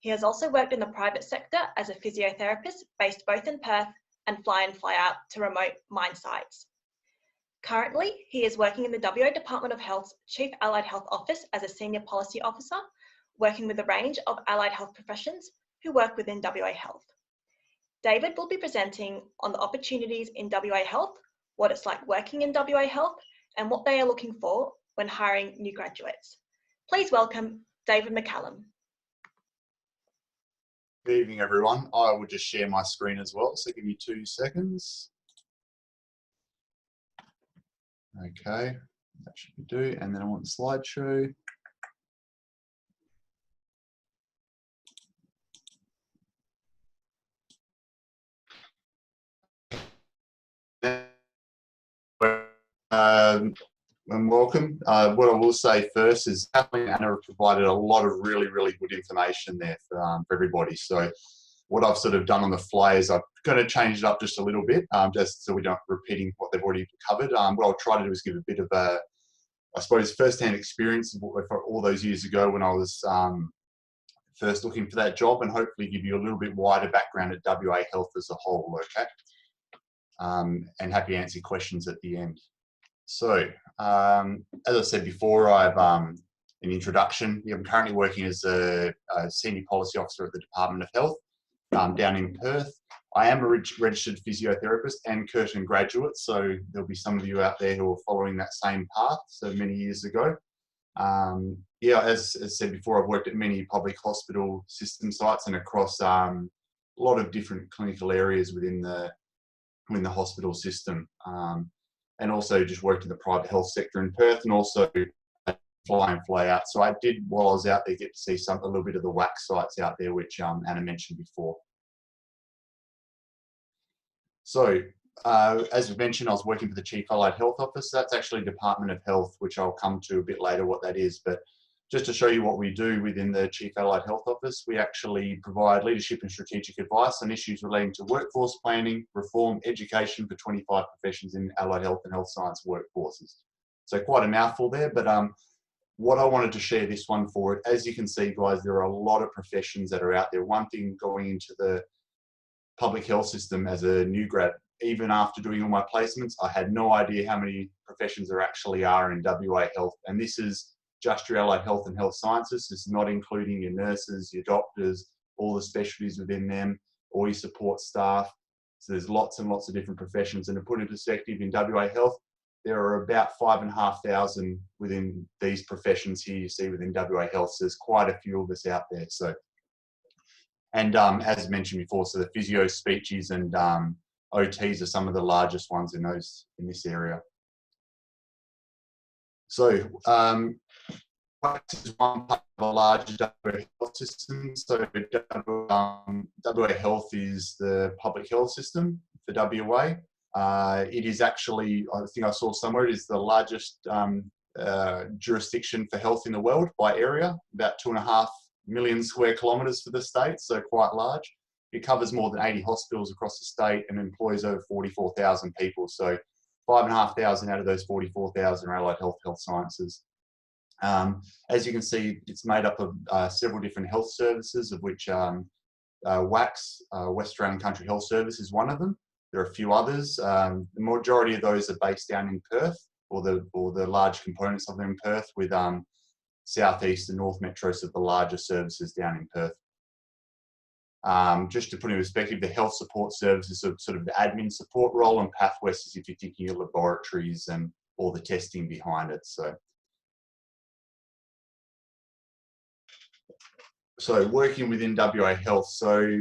He has also worked in the private sector as a physiotherapist based both in Perth and fly in, fly out to remote mine sites. Currently, he is working in the WA Department of Health's Chief Allied Health Office as a Senior Policy Officer, working with a range of allied health professions who work within WA Health. David will be presenting on the opportunities in WA Health, what it's like working in WA Health, and what they are looking for when hiring new graduates. Please welcome David McCallum. Good evening, everyone. I will just share my screen as well, so give me 2 seconds. Okay, that should be do, and then I want the slideshow. And welcome. What I will say first is Kathleen and Anna have provided a lot of really good information there for everybody. So what I've sort of done on the fly is I'm going to change it up just a little bit, just so we're not repeating what they've already covered. What I'll try to do is give a bit of a, I suppose, first-hand experience for all those years ago when I was first looking for that job, and hopefully give you a little bit wider background at WA Health as a whole, okay? And happy to answer questions at the end. So, as I said before, I've an introduction. I'm currently working as a Senior Policy Officer at the Department of Health down in Perth. I am a registered physiotherapist and Curtin graduate, so there'll be some of you out there who are following that same path so many years ago. Yeah, as said before, I've worked at many public hospital system sites and across a lot of different clinical areas within the hospital system. And also just worked in the private health sector in Perth, and also fly in, fly out. So I did, while I was out there, get to see a little bit of the WACHS sites out there, which Anna mentioned before. So as we mentioned, I was working for the Chief Allied Health Office. That's actually Department of Health, which I'll come to a bit later what that is. But just to show you what we do within the Chief Allied Health Office, we actually provide leadership and strategic advice on issues relating to workforce planning, reform, education for 25 professions in allied health and health science workforces. So quite a mouthful there, but what I wanted to share this one for, as you can see, guys, there are a lot of professions that are out there. One thing going into the public health system as a new grad, even after doing all my placements, I had no idea how many professions there actually are in WA Health. And this is just your allied health and health sciences. It's not including your nurses, your doctors, all the specialties within them, all your support staff. So there's lots and lots of different professions. And to put in perspective, in WA Health, there are about 5,500 within these professions here you see within WA Health. So there's quite a few of us out there. So, and as mentioned before, so the physio, speeches, and OTs are some of the largest ones in this area. So WACHS is one part of a larger WA health system. So WA Health is the public health system for WA. It is actually, I think I saw somewhere, it is the largest jurisdiction for health in the world by area, about 2.5 million square kilometres for the state, so quite large. It covers more than 80 hospitals across the state and employs over 44,000 people. So 5,500 out of those 44,000 are allied health sciences. As you can see, it's made up of several different health services, of which WACHS, West Australian Country Health Service, is one of them. There are a few others. The majority of those are based down in Perth, or the large components of them in Perth, with Southeast and North Metros of the larger services down in Perth. Just to put in perspective, the health support services are sort of the admin support role, and PathWest is if you're thinking of laboratories and all the testing behind it. So working within WA Health. So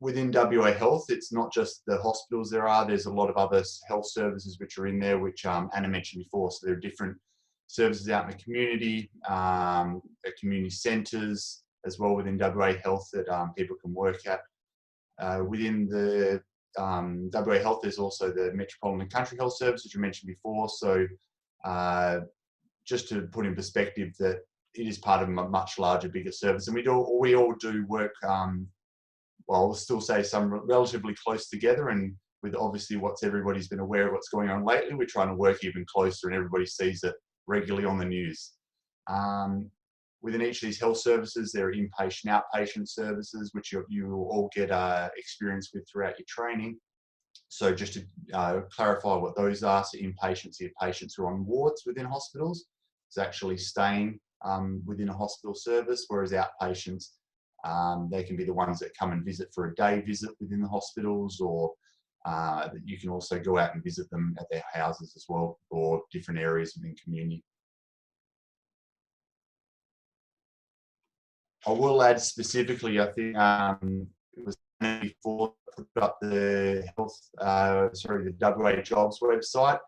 within WA Health, it's not just the hospitals there's a lot of other health services which are in there, which Anna mentioned before. So there are different services out in the community centres as well within WA Health that people can work at. Within the WA Health, there's also the Metropolitan Country Health Service, which I mentioned before. So just to put in perspective that it is part of a much larger, bigger service. And we all do work, well, we'll still say some relatively close together, and with obviously everybody's been aware of what's going on lately, we're trying to work even closer and everybody sees it regularly on the news. Within each of these health services, there are inpatient, outpatient services, which you will all get experience with throughout your training. So just to clarify what those are, so inpatients are patients who are on wards within hospitals. It's actually staying within a hospital service, whereas outpatients, they can be the ones that come and visit for a day visit within the hospitals, or you can also go out and visit them at their houses as well, or different areas within community. I will add specifically, I think it was before I put up the the WA Jobs website.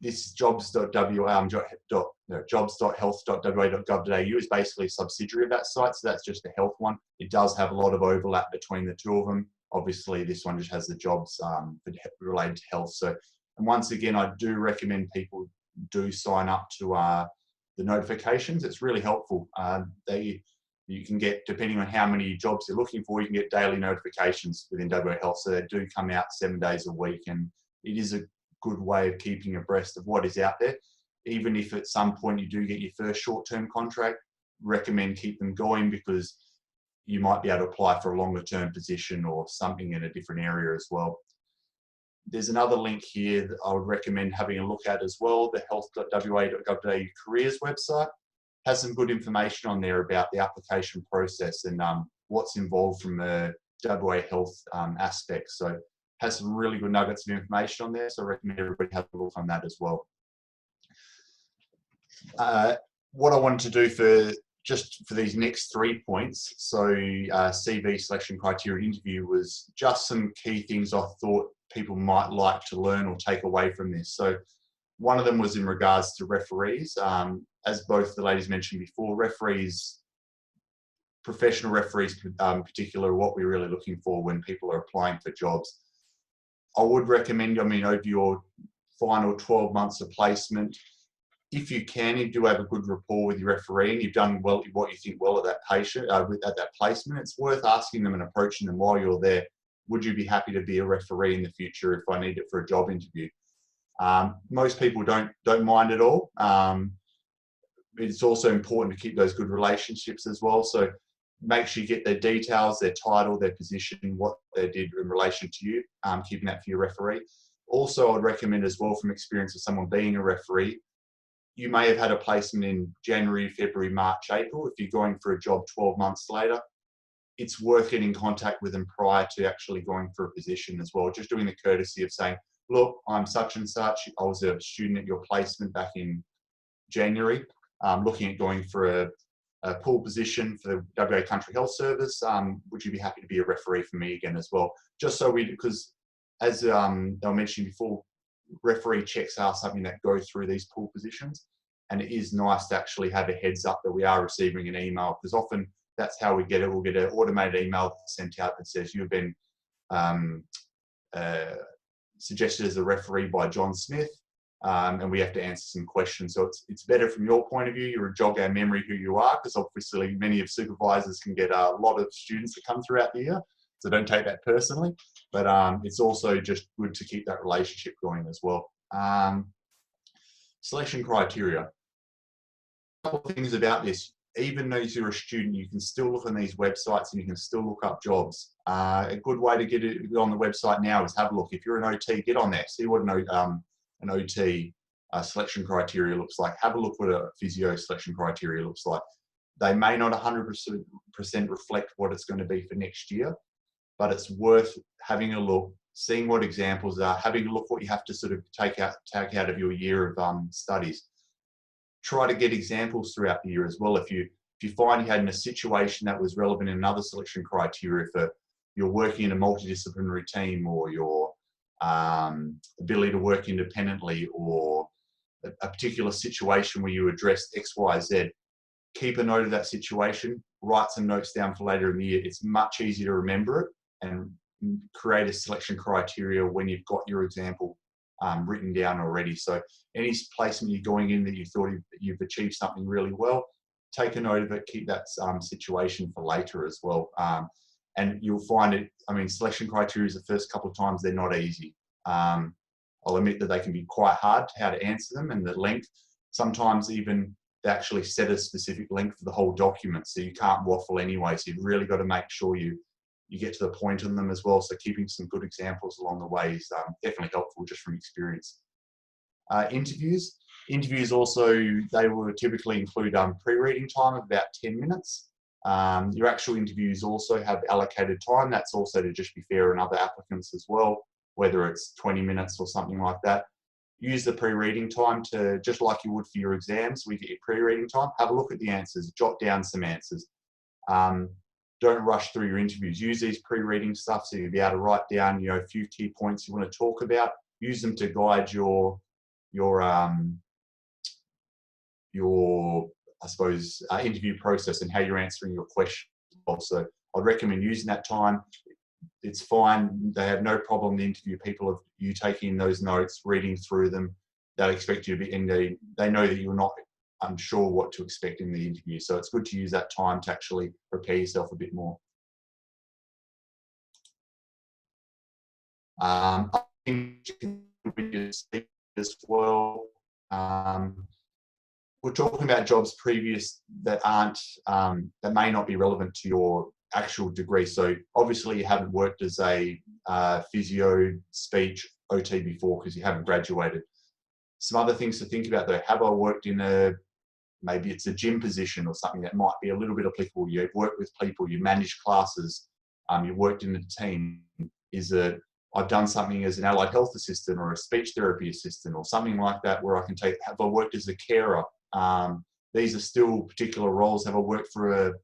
This jobs.health.wa.gov.au is basically a subsidiary of that site, so that's just the health one. It does have a lot of overlap between the two of them. Obviously, this one just has the jobs related to health. So, and once again, I do recommend people do sign up to the notifications. It's really helpful. You can get, depending on how many jobs you're looking for, you can get daily notifications within WA Health. So they do come out 7 days a week, and it is a good way of keeping abreast of what is out there. Even if at some point you do get your first short-term contract, recommend keep them going, because you might be able to apply for a longer-term position or something in a different area as well. There's another link here that I would recommend having a look at as well, the health.wa.gov.au careers website. Has some good information on there about the application process and what's involved from a WA Health aspect. So has some really good nuggets of information on there, so I recommend everybody have a look on that as well. What I wanted to do for these next 3 points, so CV selection criteria interview, was just some key things I thought people might like to learn or take away from this. So one of them was in regards to referees. As both the ladies mentioned before, professional referees in particular, are what we're really looking for when people are applying for jobs. I would recommend, over your final 12 months of placement, if you can, you do have a good rapport with your referee and you've done well what you think well at that placement, it's worth asking them and approaching them while you're there. Would you be happy to be a referee in the future if I need it for a job interview? Most people don't mind at all. It's also important to keep those good relationships as well. So make sure you get their details, their title, their position, what they did in relation to you, keeping that for your referee. Also, I'd recommend as well, from experience of someone being a referee, you may have had a placement in January, February, March, April. If you're going for a job 12 months later, it's worth getting in contact with them prior to actually going for a position as well. Just doing the courtesy of saying, look, I'm such and such. I was a student at your placement back in January, looking at going for a pool position for the WA Country Health Service. Would you be happy to be a referee for me again as well? Just so because as they were mentioning before, referee checks are something that go through these pool positions. And it is nice to actually have a heads up that we are receiving an email, because often that's how we get it. We'll get an automated email sent out that says you've been suggested as a referee by John Smith, and we have to answer some questions. So it's better from your point of view. You jog our memory who you are, because obviously many of supervisors can get a lot of students that come throughout the year, so don't take that personally. But it's also just good to keep that relationship going as well. Selection criteria. A couple of things about this. Even though you're a student, you can still look on these websites and you can still look up jobs. A good way to get it on the website now is have a look. If you're an OT, get on there, see what an OT selection criteria looks like. Have a look what a physio selection criteria looks like. They may not 100% reflect what it's going to be for next year, but it's worth having a look, seeing what examples are, having a look what you have to sort of take out of your year of studies. Try to get examples throughout the year as well. If you find you had in a situation that was relevant in another selection criteria, for you're working in a multidisciplinary team, or your ability to work independently, or a particular situation where you addressed X, Y, Z, keep a note of that situation, write some notes down for later in the year. It's much easier to remember it and create a selection criteria when you've got your example written down already. So any placement you're going in that you thought you've achieved something really well, take a note of it, keep that situation for later as well. And you'll find it, I mean, selection criteria the first couple of times, they're not easy. I'll admit that they can be quite hard how to answer them, and the length. Sometimes even they actually set a specific length for the whole document, so you can't waffle anyway. So you've really got to make sure you get to the point on them as well. So keeping some good examples along the way is definitely helpful, just from experience. Interviews also, they will typically include pre-reading time of about 10 minutes. Your actual interviews also have allocated time. That's also to just be fair on other applicants as well, whether it's 20 minutes or something like that. Use the pre-reading time to, just like you would for your exams, we get your pre-reading time, have a look at the answers, jot down some answers. Don't rush through your interviews. Use these pre-reading stuff so you'll be able to write down, a few key points you want to talk about. Use them to guide your I suppose, interview process and how you're answering your questions. Also, I'd recommend using that time. It's fine. They have no problem, the interview people, of you taking those notes, reading through them. They'll expect you to be they know that you're not unsure what to expect in the interview. So it's good to use that time to actually prepare yourself a bit more. I think as well, we're talking about jobs previous that aren't, that may not be relevant to your actual degree. So obviously you haven't worked as a physio, speech, OT before because you haven't graduated. Some other things to think about though, have I worked in maybe it's a gym position or something that might be a little bit applicable. You've worked with people, you managed classes, you've worked in a team. I've done something as an allied health assistant or a speech therapy assistant or something like that, where I can have I worked as a carer? These are still particular roles. Have I worked for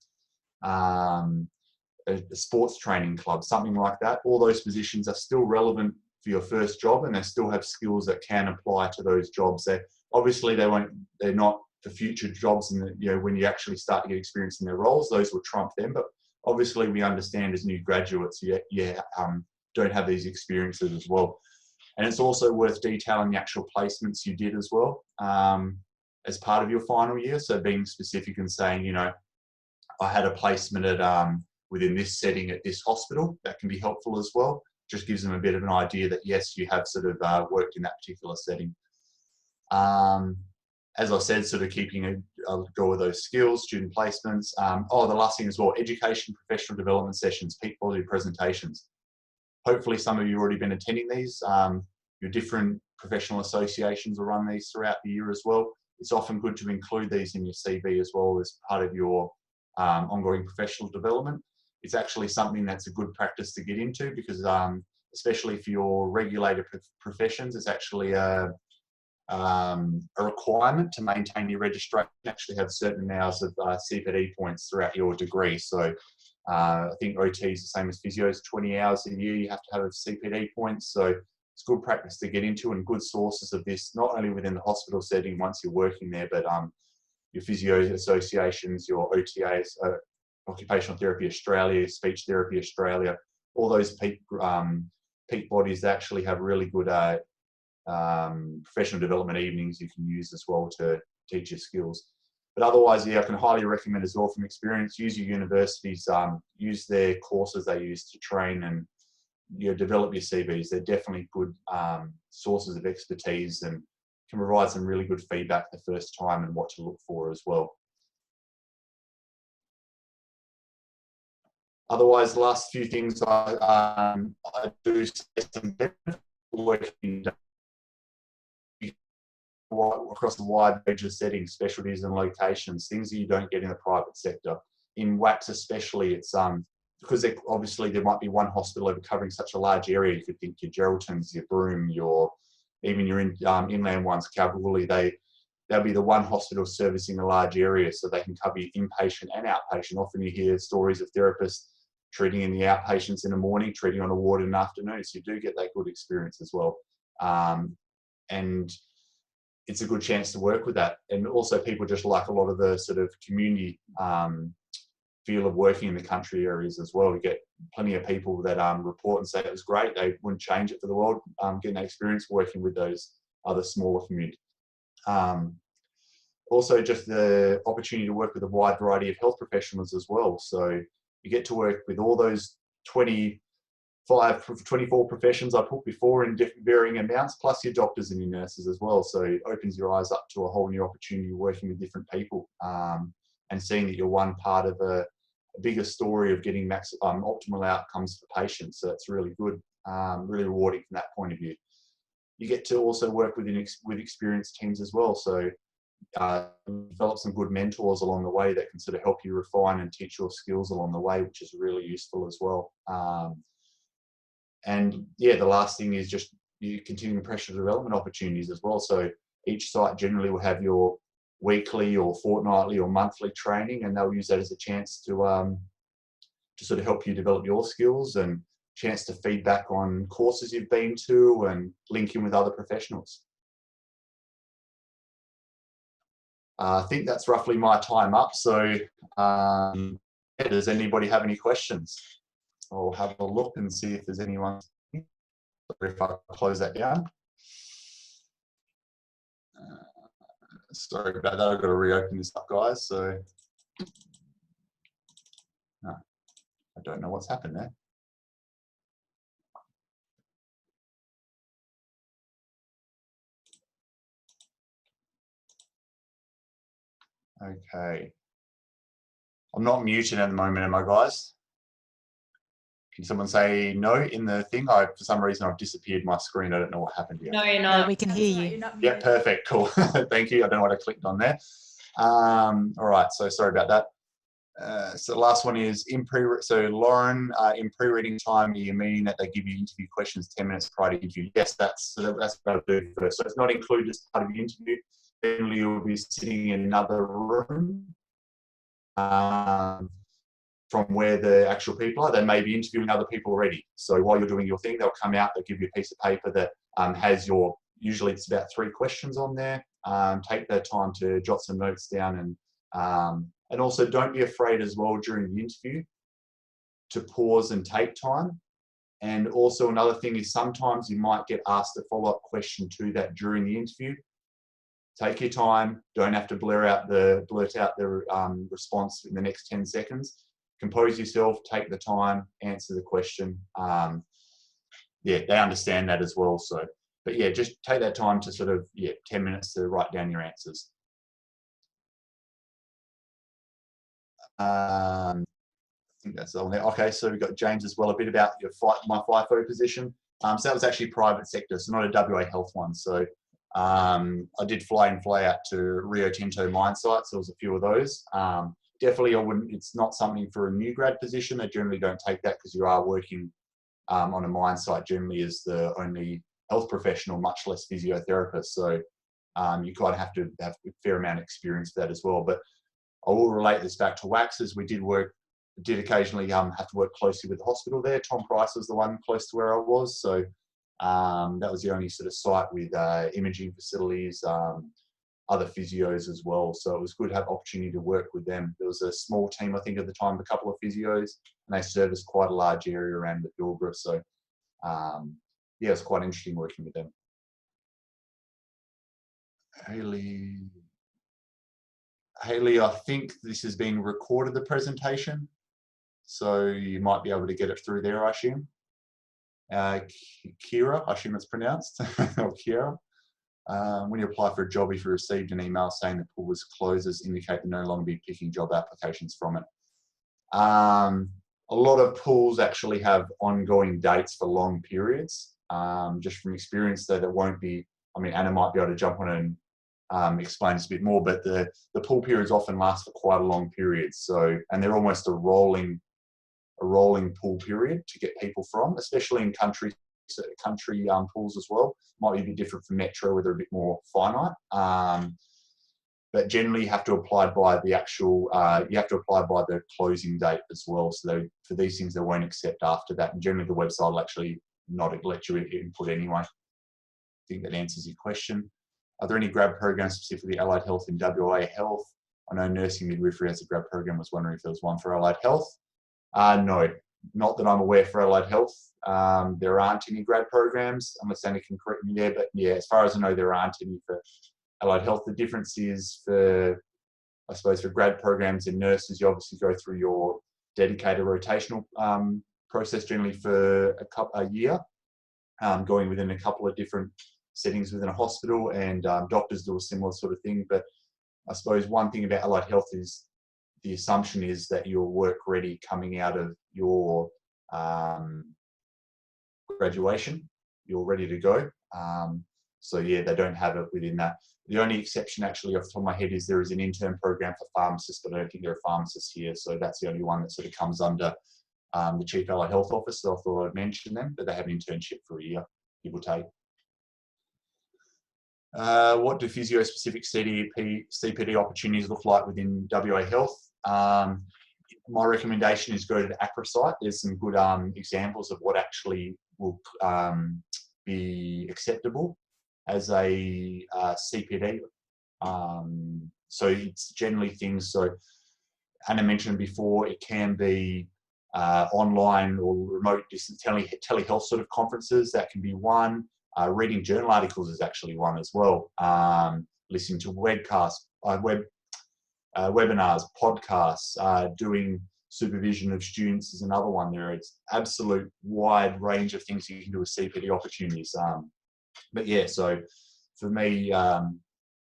a sports training club, something like that? All those positions are still relevant for your first job, and they still have skills that can apply to those jobs. Obviously they're not for future jobs, and when you actually start to get experience in their roles, those will trump them. But obviously we understand as new graduates, don't have these experiences as well. And it's also worth detailing the actual placements you did as well as part of your final year. So being specific and saying, I had a placement at within this setting at this hospital, that can be helpful as well. Just gives them a bit of an idea that yes, you have sort of worked in that particular setting. As I said, sort of keeping a go with those skills, student placements. The last thing as well, education, professional development sessions, peak quality presentations. Hopefully some of you have already been attending these. Your different professional associations will run these throughout the year as well. It's often good to include these in your CV as well as part of your ongoing professional development. It's actually something that's a good practice to get into because especially for your regulated professions, it's actually a requirement to maintain your registration. You actually have certain hours of CPD points throughout your degree. So I think OT is the same as physio, 20 hours a year you have to have CPD points. So it's good practice to get into, and good sources of this, not only within the hospital setting once you're working there, but your physio associations, your OTAs, Occupational Therapy Australia, Speech Therapy Australia, all those peak bodies that actually have really good professional development evenings you can use as well to teach your skills. But otherwise, yeah, I can highly recommend as well from experience, use your universities, use their courses they use to train and develop your CVs. They're definitely good sources of expertise and can provide some really good feedback the first time and what to look for as well. Otherwise, the last few things I do say some working across a wide range of settings, specialties and locations, things that you don't get in the private sector. In WACHS especially, it's because obviously there might be one hospital over covering such a large area. You could think your Geraldtons, your Broome, even your inland ones, Kalgoorlie, they'll be the one hospital servicing a large area, so they can cover inpatient and outpatient. Often you hear stories of therapists treating in the outpatients in the morning, treating on a ward in the afternoon, so you do get that good experience as well. And it's a good chance to work with that. And also people just like a lot of the sort of community feel of working in the country areas as well. We get plenty of people that report and say it was great, they wouldn't change it for the world, getting that experience working with those other smaller communities. Also just the opportunity to work with a wide variety of health professionals as well. So you get to work with all those 24 professions I put before in different varying amounts, plus your doctors and your nurses as well. So it opens your eyes up to a whole new opportunity working with different people and seeing that you're one part of a bigger story of getting optimal outcomes for patients. So that's really good, really rewarding from that point of view. You get to also work with experienced teams as well. So develop some good mentors along the way that can sort of help you refine and teach your skills along the way, which is really useful as well. And yeah, the last thing is just you continuing professional development opportunities as well. So each site generally will have your weekly or fortnightly or monthly training, and they'll use that as a chance to sort of help you develop your skills and chance to feedback on courses you've been to and link in with other professionals. I think that's roughly my time up. So does anybody have any questions? I'll have a look and see if there's anyone. Sorry if I close that down. Sorry about that, I've got to reopen this up, guys. So no, I don't know what's happened there. Okay. I'm not muted at the moment, am I, guys? Can someone say no in the thing? For some reason, I've disappeared my screen. I don't know what happened here. No, you're not. No, we can hear you. Yeah, perfect. Cool. Thank you. I don't know what I clicked on there. All right. So sorry about that. So the last one is so Lauren, in pre-reading time, are you meaning that they give you interview questions 10 minutes prior to interview? Yes, that's what I'll do first. So it's not included as part of the interview. Generally, you'll be sitting in another room from where the actual people are. They may be interviewing other people already. So while you're doing your thing, they'll come out, they'll give you a piece of paper that has usually it's about 3 questions on there. Take that time to jot some notes down, and also don't be afraid as well during the interview to pause and take time. And also another thing is sometimes you might get asked a follow-up question to that during the interview. Take your time, don't have to blurt out the response in the next 10 seconds. Compose yourself, take the time, answer the question. Yeah, they understand that as well. So, but yeah, just take that time to sort of, 10 minutes to write down your answers. I think that's all there. Okay, so we've got James as well, a bit about my FIFO position. So that was actually private sector, so not a WA Health one. So I did fly in, fly out to Rio Tinto mine sites. There was a few of those. Definitely, it's not something for a new grad position. They generally don't take that because you are working on a mine site generally as the only health professional, much less physiotherapist. So you kind of have to have a fair amount of experience for that as well. But I will relate this back to WACHS, as we did occasionally have to work closely with the hospital there. Tom Price was the one close to where I was. So That was the only sort of site with imaging facilities, other physios as well. So it was good to have opportunity to work with them. There was a small team, I think at the time, a couple of physios, and they serviced quite a large area around the Pilbara. So yeah, it was quite interesting working with them. Haley, I think this is being recorded, the presentation, so you might be able to get it through there, I assume. Kira, I assume it's pronounced, or Kira. When you apply for a job, if you received an email saying the pool was closed, indicate you'll no longer be picking job applications from it. A lot of pools actually have ongoing dates for long periods. Just from experience, that it won't be, I mean, Anna might be able to jump on and explain this a bit more, but the pool periods often last for quite a long period. So, and they're almost a rolling pool period to get people from, especially in country pools as well. Might be a bit different from metro, where they're a bit more finite. But generally, you have to apply by the actual, you have to apply by the closing date as well. So for these things, they won't accept after that. And generally, the website will actually not let you input anyway. I think that answers your question. Are there any grad programs specifically allied health in WA Health? I know nursing midwifery has a grad program. I was wondering if there was one for allied health. No, not that I'm aware for allied health. There aren't any grad programs, unless Anna can correct me there. But yeah, as far as I know, there aren't any for allied health. The difference is for, I suppose, for grad programs in nurses, you obviously go through your dedicated rotational process, generally for a year, going within a couple of different settings within a hospital, and doctors do a similar sort of thing. But I suppose one thing about allied health is the assumption is that you're work ready coming out of your graduation. You're ready to go. So yeah, they don't have it within that. The only exception, actually, off the top of my head, is there is an intern program for pharmacists, but I don't think there are pharmacists here. So that's the only one that sort of comes under the Chief Allied Health Officer. So I thought I'd mention them, but they have an internship for a year, give or take. What do physio-specific CPD opportunities look like within WA Health? My recommendation is go to the APRA site. There's some good examples of what actually will be acceptable as a CPD. So it's generally things, so Anna mentioned before, it can be online or remote distance telehealth sort of conferences. That can be one. Reading journal articles is actually one as well. Listening to webinars, podcasts, doing supervision of students is another one. There is absolute wide range of things you can do with CPD opportunities. But yeah, so for me,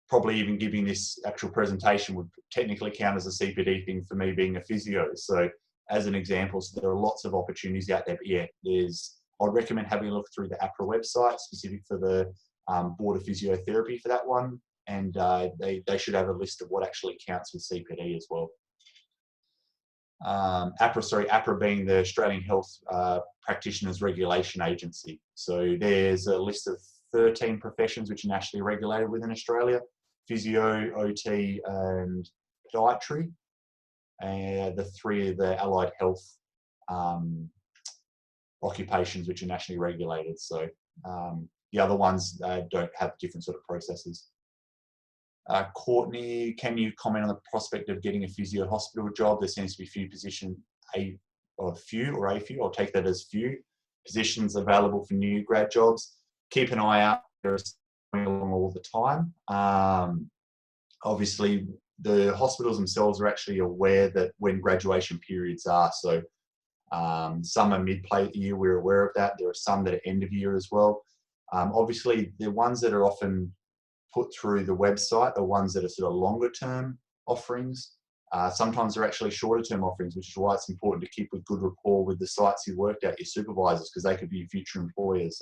probably even giving this actual presentation would technically count as a CPD thing for me, being a physio. So as an example, so there are lots of opportunities out there. But yeah, I'd recommend having a look through the APRA website, specific for the Board of Physiotherapy for that one. And they should have a list of what actually counts with CPD as well. APRA being the Australian Health Practitioners Regulation Agency. So there's a list of 13 professions which are nationally regulated within Australia: physio, OT, and podiatry. And the three of the allied health occupations which are nationally regulated. So the other ones don't have different sort of processes. Courtney, can you comment on the prospect of getting a physio hospital job? There seems to be few positions, I'll take that as few positions available for new grad jobs. Keep an eye out, they're going along all the time. Obviously, the hospitals themselves are actually aware that when graduation periods are, so some are mid-play year, we're aware of that. There are some that are end of year as well. Obviously, the ones that are often put through the website are ones that are sort of longer term offerings. Sometimes they're actually shorter term offerings, which is why it's important to keep a good rapport with the sites you worked at, your supervisors, because they could be your future employers.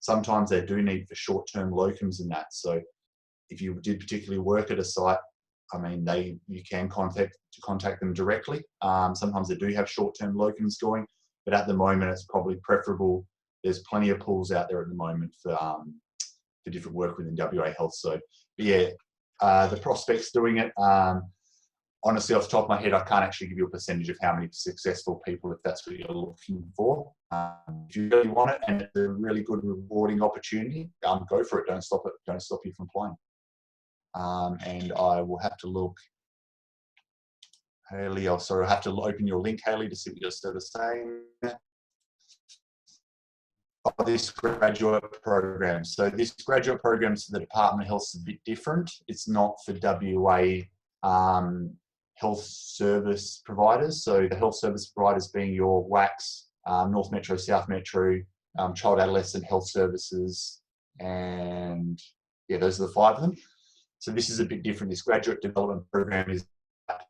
Sometimes they do need for short term locums and that. So if you did particularly work at a site, I mean, you can contact them directly. Sometimes they do have short term locums going, but at the moment it's probably preferable. There's plenty of pools out there at the moment for different work within WA Health. So yeah, the prospects doing it, honestly, off the top of my head, I can't actually give you a percentage of how many successful people, if that's what you're looking for. If you really want it and it's a really good, rewarding opportunity, go for it. Don't stop it. Don't stop you from applying. And I will have to look, Hayley, I'll have to open your link, Hayley, to see what you're sort of saying. This graduate program. So this graduate program to the Department of Health is a bit different. It's not for WA health service providers. So the health service providers being your WACHS, North Metro, South Metro, Child Adolescent Health Services, and yeah, those are the 5 of them. So this is a bit different. This graduate development program is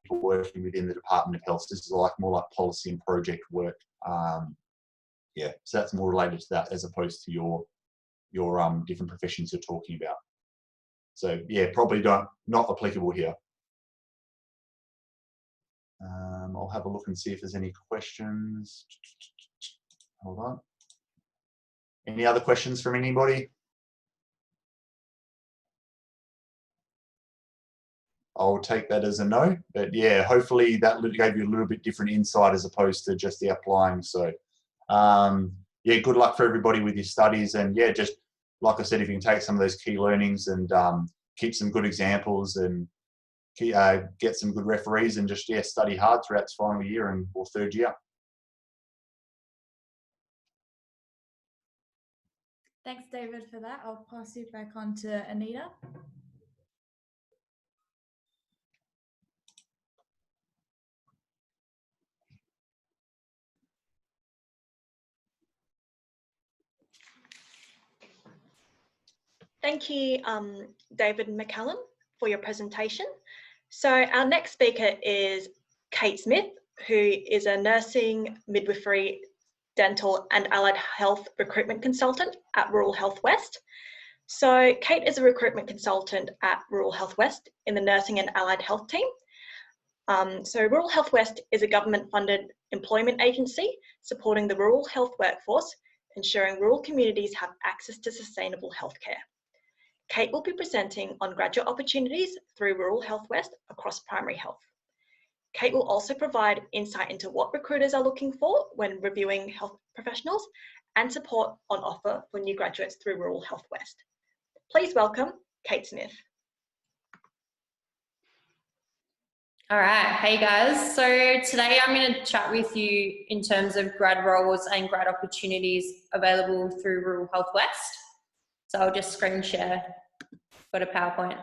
people working within the Department of Health. This is more like policy and project work. Yeah, so that's more related to that as opposed to your different professions you're talking about. So yeah, probably not applicable here. I'll have a look and see if there's any questions. Hold on. Any other questions from anybody? I'll take that as a no, but yeah, hopefully that gave you a little bit different insight as opposed to just the applying. So yeah, good luck for everybody with your studies, and yeah, just like I said, if you can take some of those key learnings and keep some good examples and get some good referees, and just study hard throughout this final year and or 3rd year. Thanks, David, for that. I'll pass you back on to Anita. Thank you, David and McCallum, for your presentation. So our next speaker is Kate Smith, who is a nursing, midwifery, dental and allied health recruitment consultant at Rural Health West. So Kate is a recruitment consultant at Rural Health West in the nursing and allied health team. So Rural Health West is a government-funded employment agency supporting the rural health workforce, ensuring rural communities have access to sustainable healthcare. Kate will be presenting on graduate opportunities through Rural Health West across primary health. Kate will also provide insight into what recruiters are looking for when reviewing health professionals and support on offer for new graduates through Rural Health West. Please welcome Kate Smith. All right, hey guys. So today I'm going to chat with you in terms of grad roles and grad opportunities available through Rural Health West. So I'll just screen share, got a PowerPoint.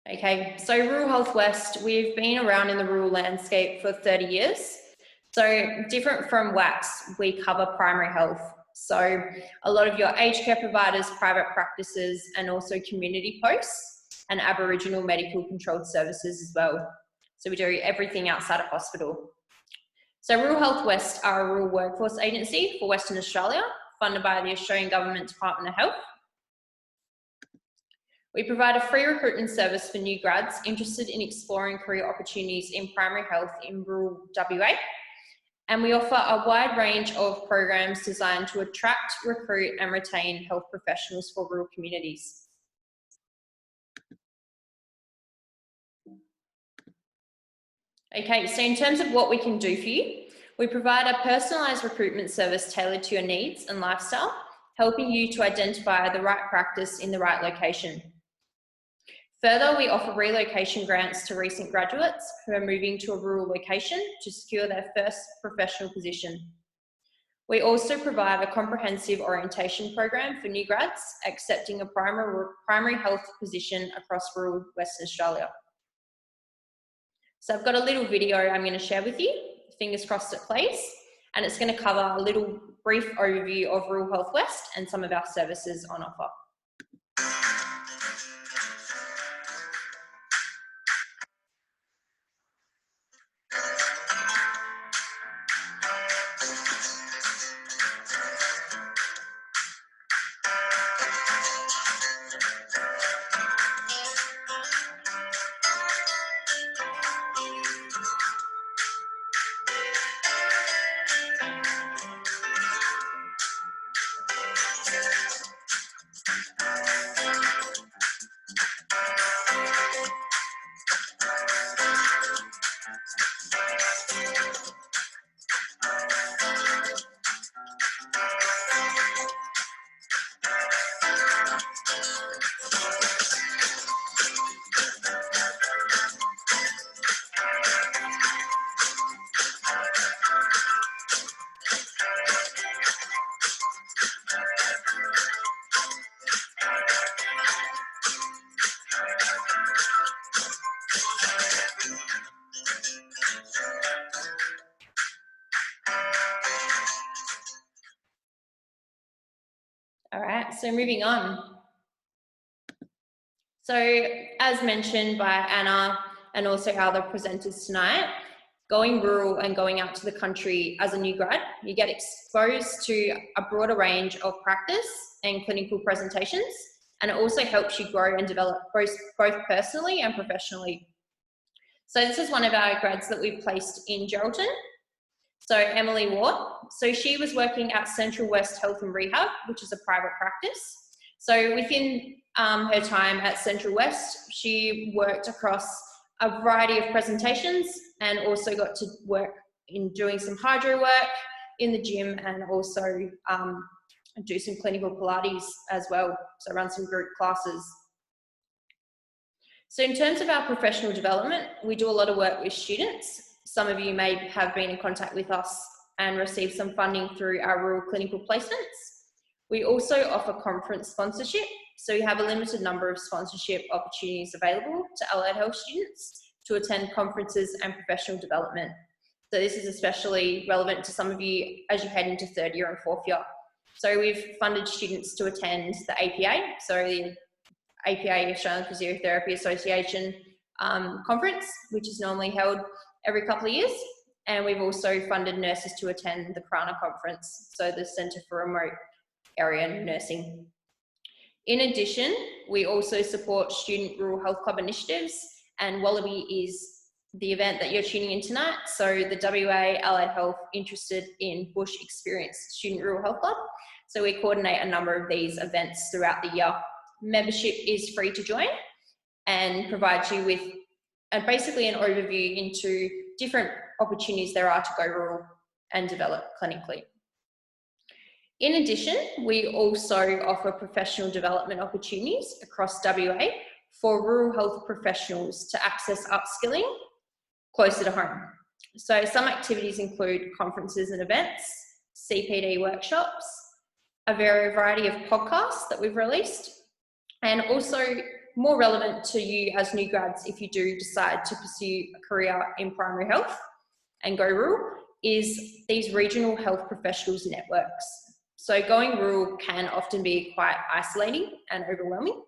Okay, so Rural Health West, we've been around in the rural landscape for 30 years. So different from WACHS, we cover primary health. So a lot of your aged care providers, private practices, and also community posts and Aboriginal medical controlled services as well. So we do everything outside of hospital. So Rural Health West are a rural workforce agency for Western Australia, funded by the Australian Government Department of Health. We provide a free recruitment service for new grads interested in exploring career opportunities in primary health in rural WA. And we offer a wide range of programs designed to attract, recruit and retain health professionals for rural communities. Okay, so in terms of what we can do for you, we provide a personalised recruitment service tailored to your needs and lifestyle, helping you to identify the right practice in the right location. Further, we offer relocation grants to recent graduates who are moving to a rural location to secure their first professional position. We also provide a comprehensive orientation program for new grads accepting a primary health position across rural Western Australia. So I've got a little video I'm going to share with you, fingers crossed it plays, and it's going to cover a little brief overview of Rural Health West and some of our services on offer. right, so moving on. So as mentioned by Anna and also other presenters tonight, going rural and going out to the country as a new grad, you get exposed to a broader range of practice and clinical presentations, and it also helps you grow and develop both personally and professionally. So this is one of our grads that we've placed in Geraldton. So Emily Ward, so she was working at Central West Health and Rehab, which is a private practice. So within her time at Central West, she worked across a variety of presentations and also got to work in doing some hydro work in the gym and also do some clinical Pilates as well. So run some group classes. So in terms of our professional development, we do a lot of work with students. Some of you may have been in contact with us and received some funding through our rural clinical placements. We also offer conference sponsorship. So we have a limited number of sponsorship opportunities available to allied health students to attend conferences and professional development. So this is especially relevant to some of you as you head into third year and fourth year. So we've funded students to attend the APA, so the APA, Australian Physiotherapy Association conference, which is normally held every couple of years. And we've also funded nurses to attend the CAHO conference, so the Centre for Remote Area Nursing. In addition, we also support student rural health club initiatives, and Waalhiibe is the event that you're tuning in tonight. So the WA Allied Health Interested in Bush Experience Student Rural Health Club. So we coordinate a number of these events throughout the year. Membership is free to join and provides you with basically an overview into different opportunities there are to go rural and develop clinically. In addition, we also offer professional development opportunities across WA for rural health professionals to access upskilling closer to home. So some activities include conferences and events, CPD workshops, a variety of podcasts that we've released, and also more relevant to you as new grads if you do decide to pursue a career in primary health and go rural, is these regional health professionals networks. So going rural can often be quite isolating and overwhelming.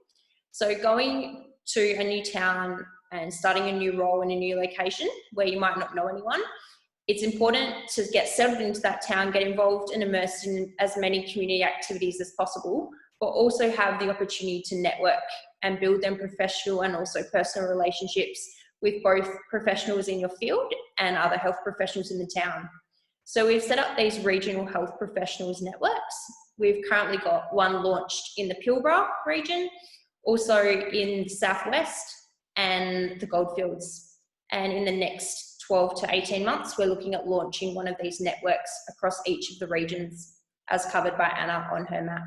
So going to a new town and starting a new role in a new location where you might not know anyone, it's important to get settled into that town, get involved and immersed in as many community activities as possible, but also have the opportunity to network and build them professional and also personal relationships with both professionals in your field and other health professionals in the town. So we've set up these regional health professionals networks. We've currently got one launched in the Pilbara region, also in the Southwest and the Goldfields. And in the next 12 to 18 months, we're looking at launching one of these networks across each of the regions as covered by Anna on her map.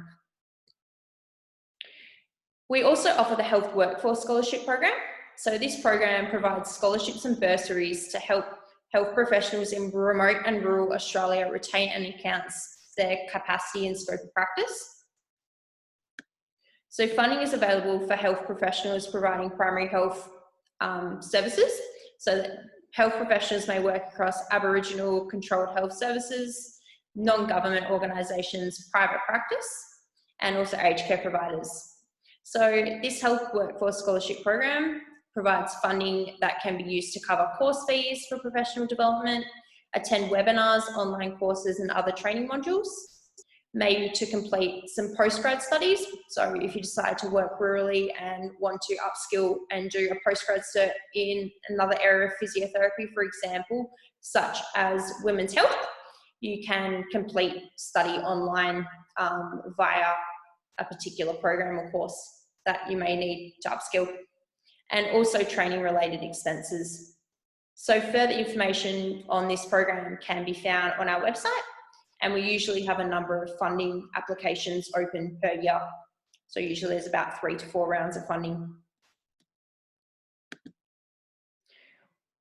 We also offer the Health Workforce Scholarship Program. So this program provides scholarships and bursaries to help health professionals in remote and rural Australia retain and enhance their capacity and scope of practice. So funding is available for health professionals providing primary health services. So that health professionals may work across Aboriginal controlled health services, non-government organisations, private practice, and also aged care providers. So this Health Workforce Scholarship Program provides funding that can be used to cover course fees for professional development, attend webinars, online courses and other training modules, maybe to complete some postgrad studies. So if you decide to work rurally and want to upskill and do a postgrad cert in another area of physiotherapy, for example, such as women's health, you can complete study online via a particular program or course that you may need to upskill, and also training related expenses. So further information on this program can be found on our website, and we usually have a number of funding applications open per year. So usually there's about 3 to 4 rounds of funding.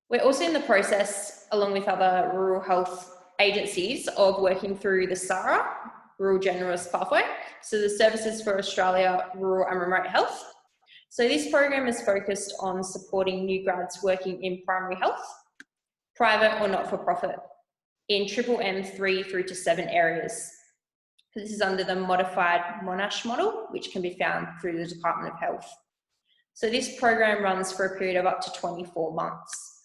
We're also in the process, along with other rural health agencies, of working through the SARA, Rural Generalist Pathway, so the Services for Australia Rural and Remote Health. So this program is focused on supporting new grads working in primary health, private or not-for-profit, in triple M 3 through to 7 areas. This is under the modified Monash model, which can be found through the Department of Health. So this program runs for a period of up to 24 months.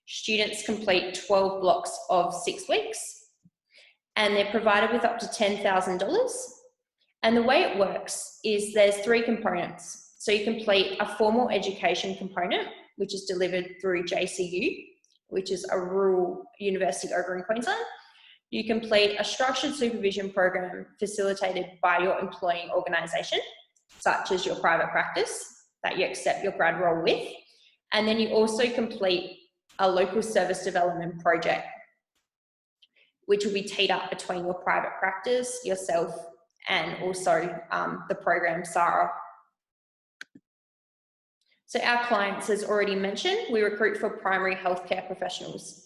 Students complete 12 blocks of 6 weeks, and they're provided with up to $10,000. And the way it works is there's 3 components. So you complete a formal education component, which is delivered through JCU, which is a rural university over in Queensland. You complete a structured supervision program facilitated by your employing organisation, such as your private practice that you accept your grad role with. And then you also complete a local service development project, which will be teed up between your private practice, yourself, and also the program SARA. So our clients, as already mentioned, we recruit for primary healthcare professionals.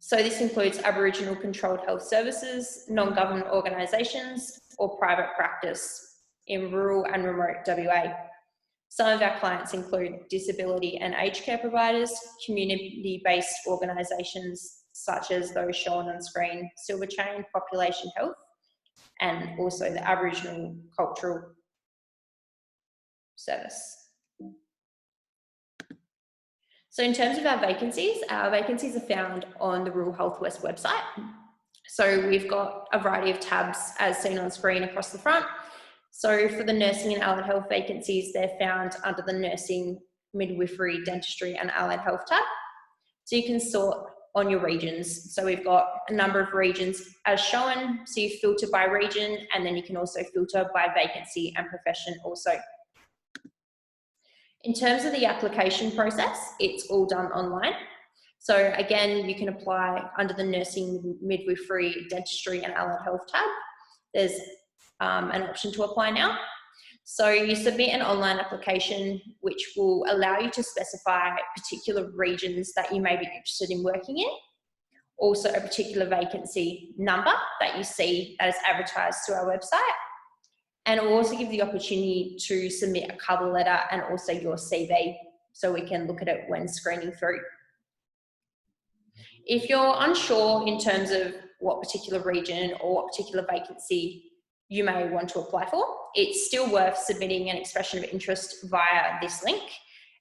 So this includes Aboriginal controlled health services, non-government organisations, or private practice in rural and remote WA. Some of our clients include disability and aged care providers, community-based organisations such as those shown on screen, Silver Chain, Population Health, and also the Aboriginal Cultural Service. So in terms of our vacancies are found on the Rural Health West website. So we've got a variety of tabs as seen on screen across the front. So for the nursing and allied health vacancies, they're found under the nursing, midwifery, dentistry and allied health tab. So you can sort on your regions. So we've got a number of regions as shown. So you filter by region, and then you can also filter by vacancy and profession also. In terms of the application process, it's all done online. So again, you can apply under the nursing, midwifery, dentistry and allied health tab. There's an option to apply now. So you submit an online application, which will allow you to specify particular regions that you may be interested in working in. Also a particular vacancy number that you see that is advertised to our website. And it will also give the opportunity to submit a cover letter and also your CV, so we can look at it when screening through. If you're unsure in terms of what particular region or what particular vacancy you may want to apply for, it's still worth submitting an expression of interest via this link,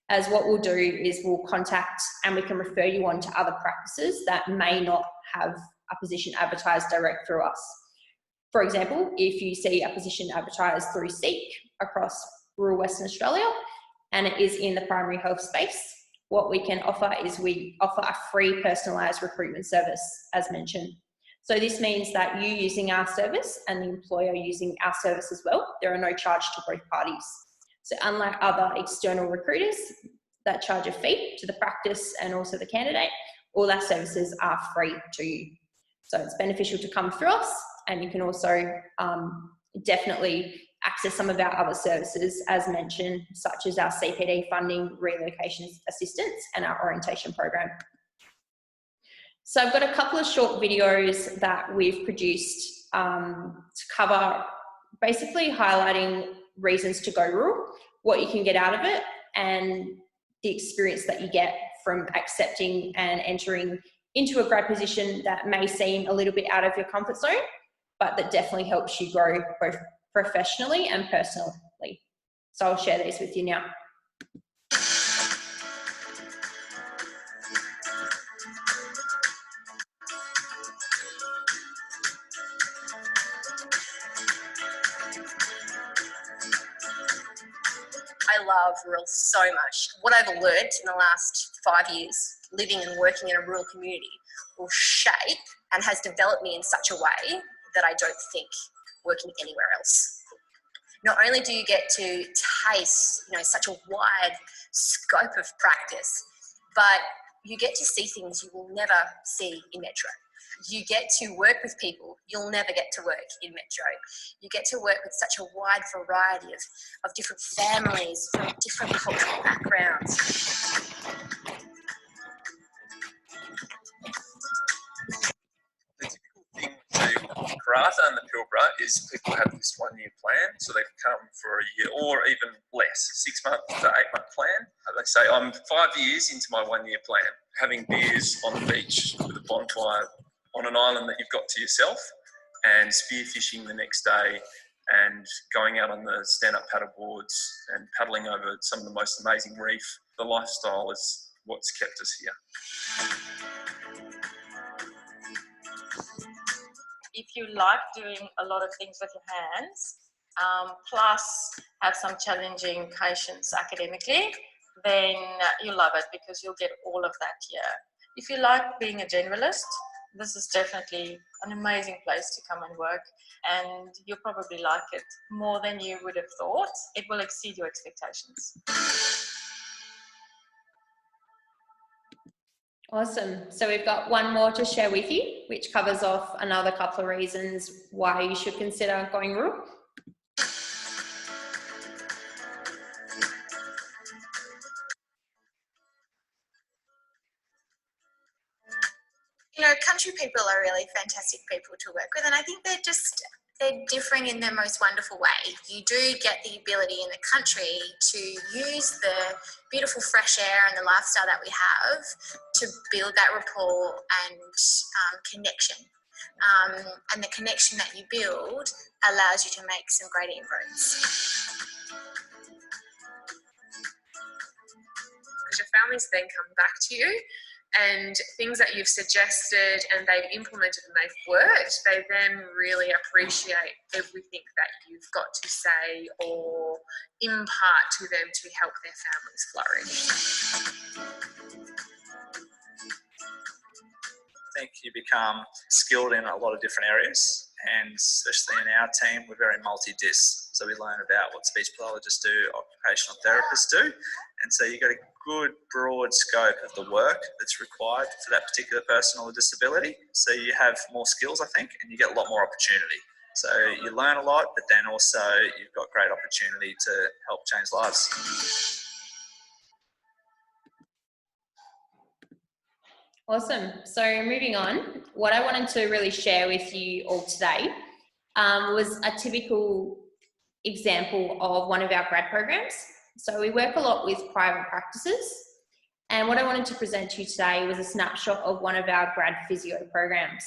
as what we'll do is we'll contact and we can refer you on to other practices that may not have a position advertised direct through us. For example, if you see a position advertised through SEEK across rural Western Australia and it is in the primary health space, what we can offer is we offer a free personalised recruitment service, as mentioned. So this means that you using our service and the employer using our service as well, there are no charge to both parties. So unlike other external recruiters that charge a fee to the practice and also the candidate, all our services are free to you. So it's beneficial to come through us, and you can also definitely access some of our other services as mentioned, such as our CPD funding, relocation assistance and our orientation program. So I've got a couple of short videos that we've produced to cover basically highlighting reasons to go rural, what you can get out of it and the experience that you get from accepting and entering into a grad position that may seem a little bit out of your comfort zone, but that definitely helps you grow both professionally and personally. So I'll share these with you now. I love rural so much. What I've learned in the last 5 years living and working in a rural community will shape and has developed me in such a way that I don't think working anywhere else. Not only do you get to taste, such a wide scope of practice, but you get to see things you will never see in Metro. You get to work with people you'll never get to work in Metro. You get to work with such a wide variety of different families from different cultural backgrounds. The typical thing to Karratha and the Pilbara is people have this 1 year plan, so they come for a year or even less, 6 month to 8 month plan. They say, I'm 5 years into my 1 year plan, having beers on the beach with a bonfire on an island that you've got to yourself, and spearfishing the next day and going out on the stand-up paddle boards and paddling over some of the most amazing reef. The lifestyle is what's kept us here. If you like doing a lot of things with your hands, plus have some challenging patients academically, then you love it because you'll get all of that here. If you like being a generalist, this is definitely an amazing place to come and work, and you'll probably like it more than you would have thought. It will exceed your expectations. Awesome. So we've got one more to share with you, which covers off another couple of reasons why you should consider going rural. You know, country people are really fantastic people to work with, and I think they're differing in the most wonderful way. You do get the ability in the country to use the beautiful fresh air and the lifestyle that we have to build that rapport and connection. And the connection that you build allows you to make some great inroads. Because your families then come back to you, and things that you've suggested and they've implemented and they've worked, they then really appreciate everything that you've got to say or impart to them to help their families flourish. I think you become skilled in a lot of different areas, and especially in our team, we're very multi-dis. So we learn about what speech pathologists do, occupational therapists do, and so you got a good broad scope of the work that's required for that particular person or disability. So you have more skills, I think, and you get a lot more opportunity. So you learn a lot, but then also you've got great opportunity to help change lives. Awesome. So moving on, what I wanted to really share with you all today was a typical example of one of our grad programs. So we work a lot with private practices, and what I wanted to present to you today was a snapshot of one of our grad physio programs.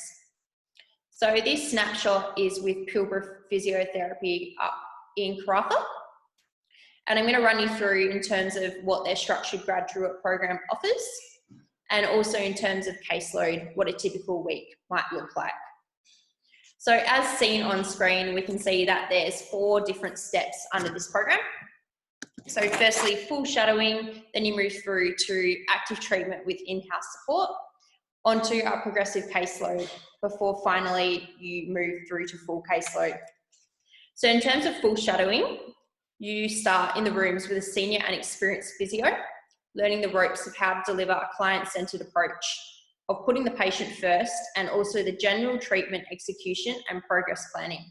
So this snapshot is with Pilbara Physiotherapy up in Karatha, and I'm going to run you through in terms of what their structured graduate program offers, and also in terms of caseload, what a typical week might look like. So as seen on screen, we can see that there's 4 different steps under this program. So firstly, full shadowing, then you move through to active treatment with in-house support, onto our progressive caseload, before finally you move through to full caseload. So in terms of full shadowing, you start in the rooms with a senior and experienced physio, learning the ropes of how to deliver a client-centred approach of putting the patient first, and also the general treatment execution and progress planning.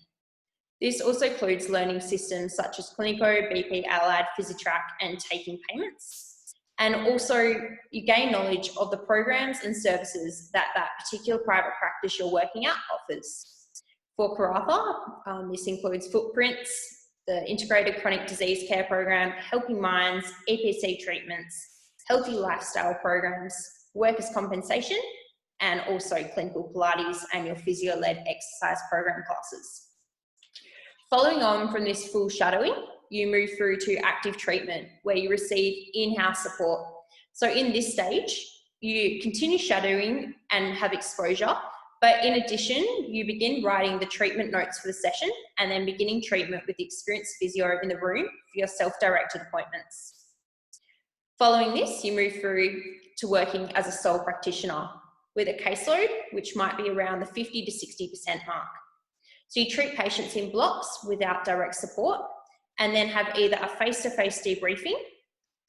This also includes learning systems such as Clinico, BP, Allied, PhysiTrack, and taking payments. And also you gain knowledge of the programs and services that that particular private practice you're working at offers. For Karatha, this includes Footprints, the Integrated Chronic Disease Care Program, Helping Minds, EPC treatments, healthy lifestyle programs, workers' compensation, and also clinical Pilates and your physio-led exercise program classes. Following on from this full shadowing, you move through to active treatment, where you receive in-house support. So in this stage, you continue shadowing and have exposure, but in addition, you begin writing the treatment notes for the session and then beginning treatment with the experienced physio in the room for your self-directed appointments. Following this, you move through to working as a sole practitioner with a caseload, which might be around the 50 to 60% mark. So you treat patients in blocks without direct support, and then have either a face-to-face debriefing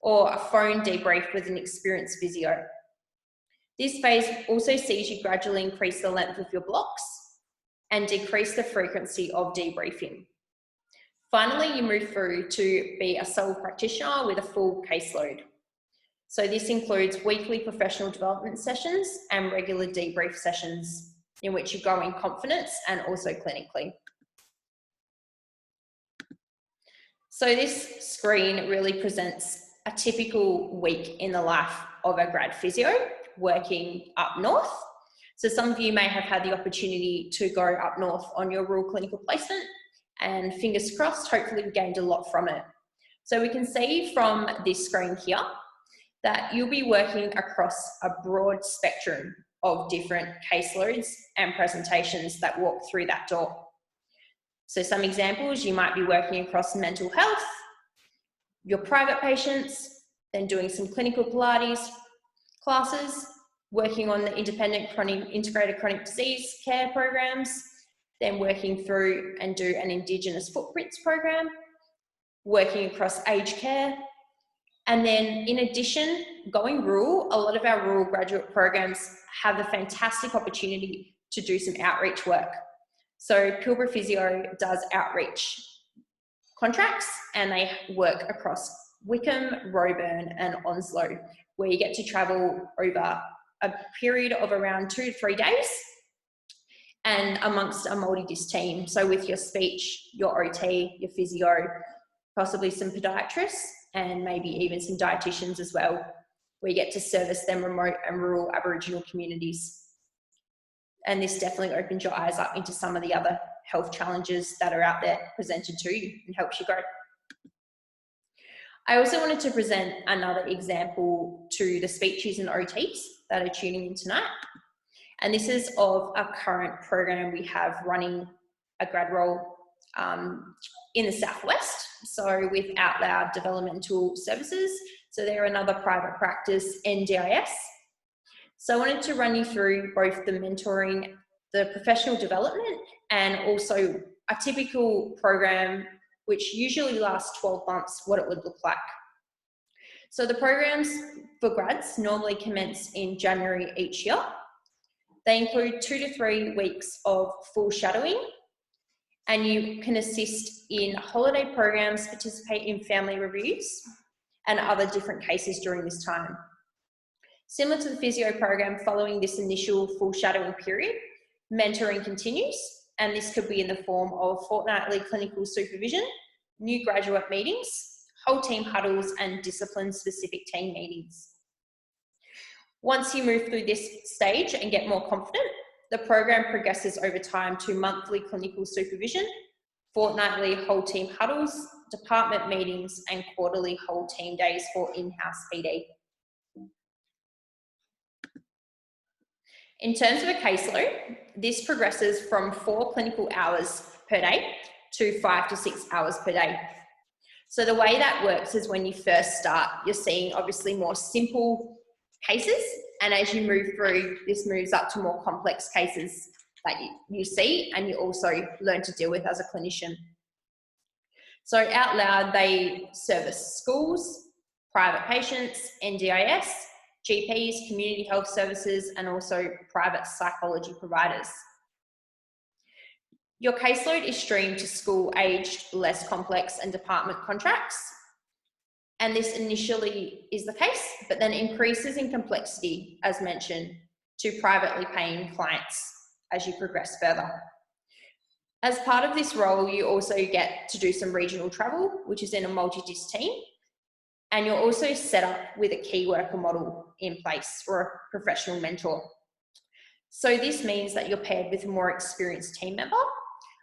or a phone debrief with an experienced physio. This phase also sees you gradually increase the length of your blocks and decrease the frequency of debriefing. Finally, you move through to be a sole practitioner with a full caseload. So this includes weekly professional development sessions and regular debrief sessions in which you go in confidence and also clinically. So this screen really presents a typical week in the life of a grad physio working up north. So some of you may have had the opportunity to go up north on your rural clinical placement, and fingers crossed, hopefully we gained a lot from it. So we can see from this screen here that you'll be working across a broad spectrum of different caseloads and presentations that walk through that door. So some examples, you might be working across mental health, your private patients, then doing some clinical Pilates classes, working on the integrated chronic disease care programs, then working through and do an Indigenous footprints program, working across aged care, and then in addition, going rural, a lot of our rural graduate programs have the fantastic opportunity to do some outreach work. So Pilbara Physio does outreach contracts, and they work across Wickham, Roebourne and Onslow, where you get to travel over a period of around 2 to 3 days and amongst a multi-disc team. So with your speech, your OT, your physio, possibly some podiatrists, and maybe even some dietitians as well, where you get to service them remote and rural Aboriginal communities. And this definitely opens your eyes up into some of the other health challenges that are out there presented to you and helps you grow. I also wanted to present another example to the speechies and OTs that are tuning in tonight. And this is of a current program we have running a grad role in the Southwest. So with Out Loud Developmental Services. So they're another private practice, NDIS. So I wanted to run you through both the mentoring, the professional development, and also a typical program which usually lasts 12 months, what it would look like. So the programs for grads normally commence in January each year. They include 2 to 3 weeks of full shadowing, and you can assist in holiday programs, participate in family reviews, and other different cases during this time. Similar to the physio program, following this initial full shadowing period, mentoring continues, and this could be in the form of fortnightly clinical supervision, new graduate meetings, whole team huddles, and discipline-specific team meetings. Once you move through this stage and get more confident, the program progresses over time to monthly clinical supervision, fortnightly whole team huddles, department meetings, and quarterly whole team days for in-house PD. In terms of a caseload, this progresses from 4 clinical hours per day to 5 to 6 hours per day. So the way that works is when you first start, you're seeing obviously more simple cases, and as you move through, this moves up to more complex cases that you see and you also learn to deal with as a clinician. So Out Loud, they service schools, private patients, NDIS, GPs, community health services, and also private psychology providers. Your caseload is streamed to school-aged, less complex and department contracts. And this initially is the case, but then increases in complexity, as mentioned, to privately paying clients as you progress further. As part of this role, you also get to do some regional travel, which is in a multi-disc team. And you're also set up with a key worker model in place or a professional mentor. So this means that you're paired with a more experienced team member.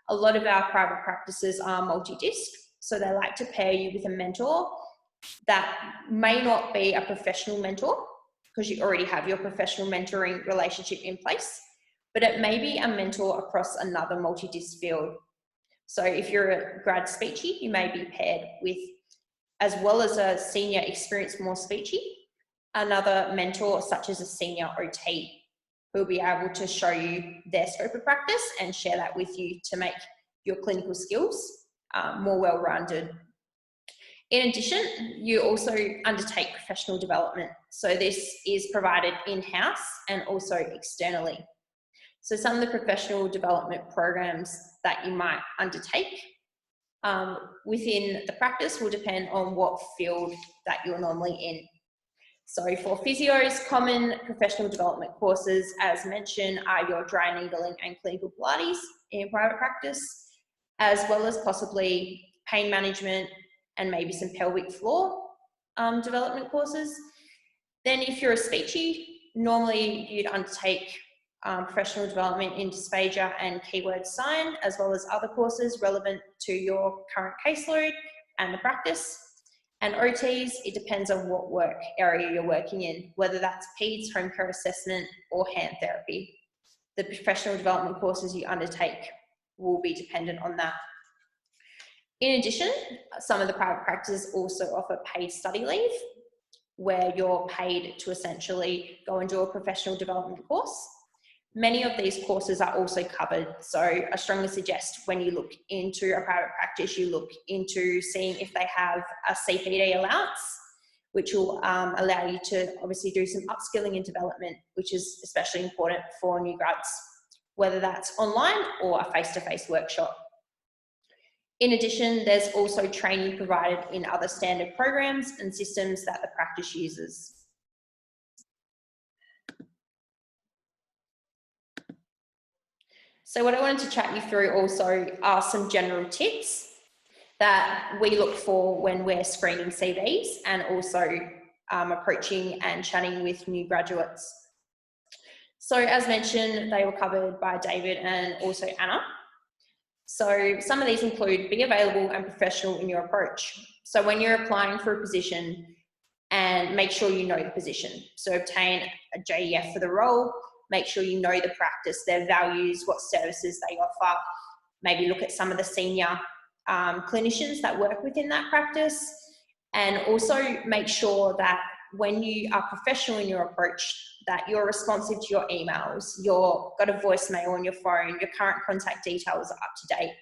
A lot of our private practices are multi-disc, so they like to pair you with a mentor that may not be a professional mentor because you already have your professional mentoring relationship in place, but it may be a mentor across another multi-disc field. So if you're a grad speechy, you may be paired with, as well as a senior experienced more speechy, another mentor such as a senior OT who will be able to show you their scope of practice and share that with you to make your clinical skills more well-rounded. In addition, you also undertake professional development. So this is provided in-house and also externally. So some of the professional development programs that you might undertake within the practice will depend on what field that you're normally in. So for physios, common professional development courses, as mentioned, are your dry needling and clinical Pilates in private practice, as well as possibly pain management and maybe some pelvic floor development courses. Then if you're a speechy, normally you'd undertake professional development in dysphagia and keyword sign, as well as other courses relevant to your current caseload and the practice. And OTs, it depends on what work area you're working in, whether that's PEDS, home care assessment, or hand therapy. The professional development courses you undertake will be dependent on that. In addition, some of the private practices also offer paid study leave, where you're paid to essentially go and do a professional development course. Many of these courses are also covered, so I strongly suggest when you look into a private practice, you look into seeing if they have a CPD allowance, which will allow you to obviously do some upskilling and development, which is especially important for new grads, whether that's online or a face-to-face workshop. In addition, there's also training provided in other standard programs and systems that the practice uses. So what I wanted to chat you through also are some general tips that we look for when we're screening CVs and also approaching and chatting with new graduates. So as mentioned, they were covered by David and also Anna. So some of these include be available and professional in your approach. So when you're applying for a position, and make sure you know the position. So obtain a JEF for the role, make sure you know the practice, their values, what services they offer, maybe look at some of the senior clinicians that work within that practice, and also make sure that when you are professional in your approach, that you're responsive to your emails, you've got a voicemail on your phone, your current contact details are up to date,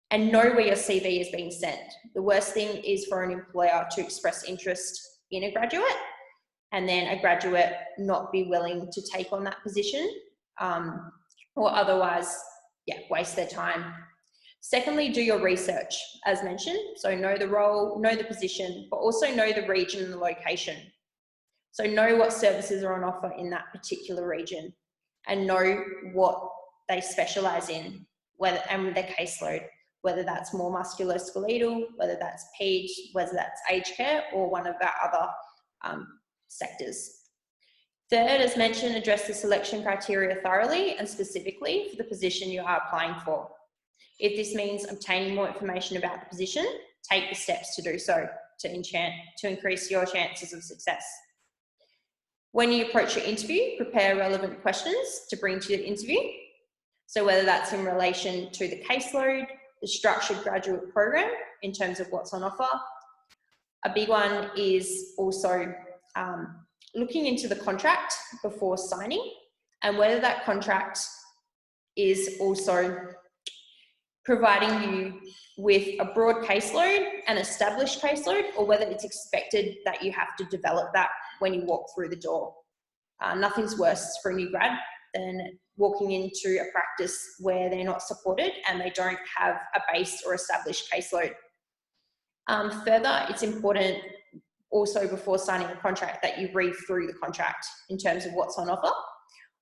and know where your CV is being sent. The worst thing is for an employer to express interest in a graduate and then a graduate not be willing to take on that position or otherwise, waste their time. Secondly, do your research, as mentioned. So know the role, know the position, but also know the region and the location. So know what services are on offer in that particular region and know what they specialise in, and their caseload, whether that's more musculoskeletal, whether that's PEDS, whether that's aged care, or one of our other sectors. Third, as mentioned, address the selection criteria thoroughly and specifically for the position you are applying for. If this means obtaining more information about the position, take the steps to do so to increase your chances of success. When you approach your interview, prepare relevant questions to bring to the interview. So whether that's in relation to the caseload, the structured graduate program in terms of what's on offer. A big one is also looking into the contract before signing and whether that contract is also providing you with a broad caseload, an established caseload, or whether it's expected that you have to develop that when you walk through the door. Nothing's worse for a new grad than walking into a practice where they're not supported and they don't have a base or established caseload. Further, it's important also before signing a contract that you read through the contract in terms of what's on offer.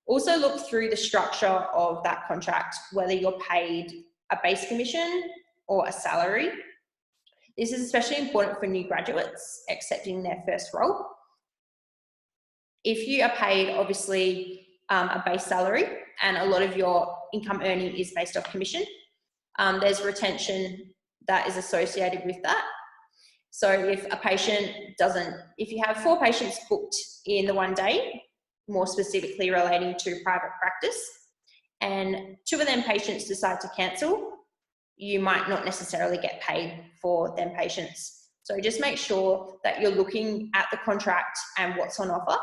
Also look through the structure of that contract, whether you're paid a base commission or a salary. This is especially important for new graduates accepting their first role. If you are paid, obviously, a base salary and a lot of your income earning is based off commission, there's retention that is associated with that. So if a patient if you have 4 patients booked in the one day, more specifically relating to private practice, and 2 of them patients decide to cancel, you might not necessarily get paid for them patients. So just make sure that you're looking at the contract and what's on offer.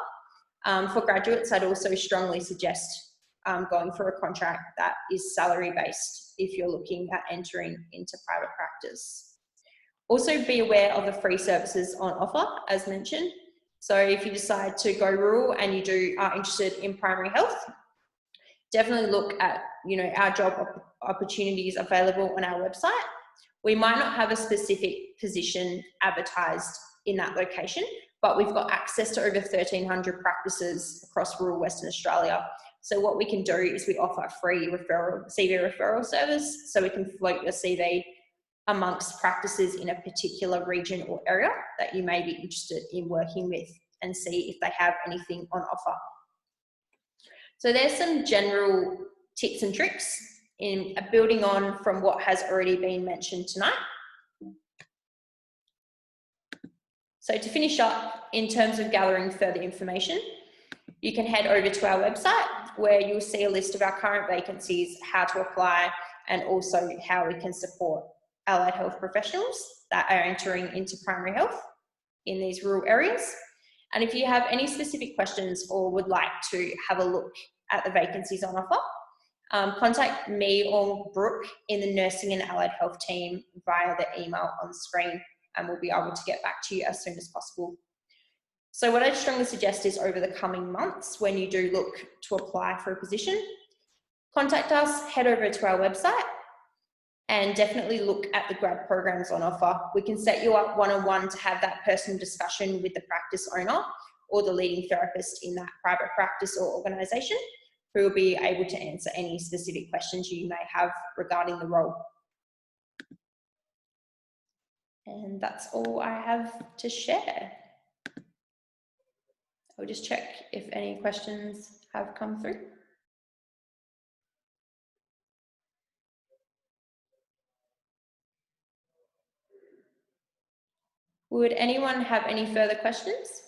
For graduates, I'd also strongly suggest going for a contract that is salary based if you're looking at entering into private practice. Also be aware of the free services on offer, as mentioned. So if you decide to go rural and you are interested in primary health, definitely look at our job opportunities available on our website. We might not have a specific position advertised in that location, but we've got access to over 1,300 practices across rural Western Australia. So what we can do is we offer a free CV referral service, so we can float your CV amongst practices in a particular region or area that you may be interested in working with and see if they have anything on offer. So there's some general tips and tricks in building on from what has already been mentioned tonight. So to finish up, in terms of gathering further information, you can head over to our website where you'll see a list of our current vacancies, how to apply, and also how we can support allied health professionals that are entering into primary health in these rural areas. And if you have any specific questions or would like to have a look at the vacancies on offer, contact me or Brooke in the Nursing and Allied Health team via the email on the screen, and we'll be able to get back to you as soon as possible. So what I'd strongly suggest is over the coming months, when you do look to apply for a position, contact us, head over to our website, and definitely look at the grad programs on offer. We can set you up one-on-one to have that personal discussion with the practice owner or the leading therapist in that private practice or organisation, who will be able to answer any specific questions you may have regarding the role. And that's all I have to share. I'll just check if any questions have come through. Would anyone have any further questions?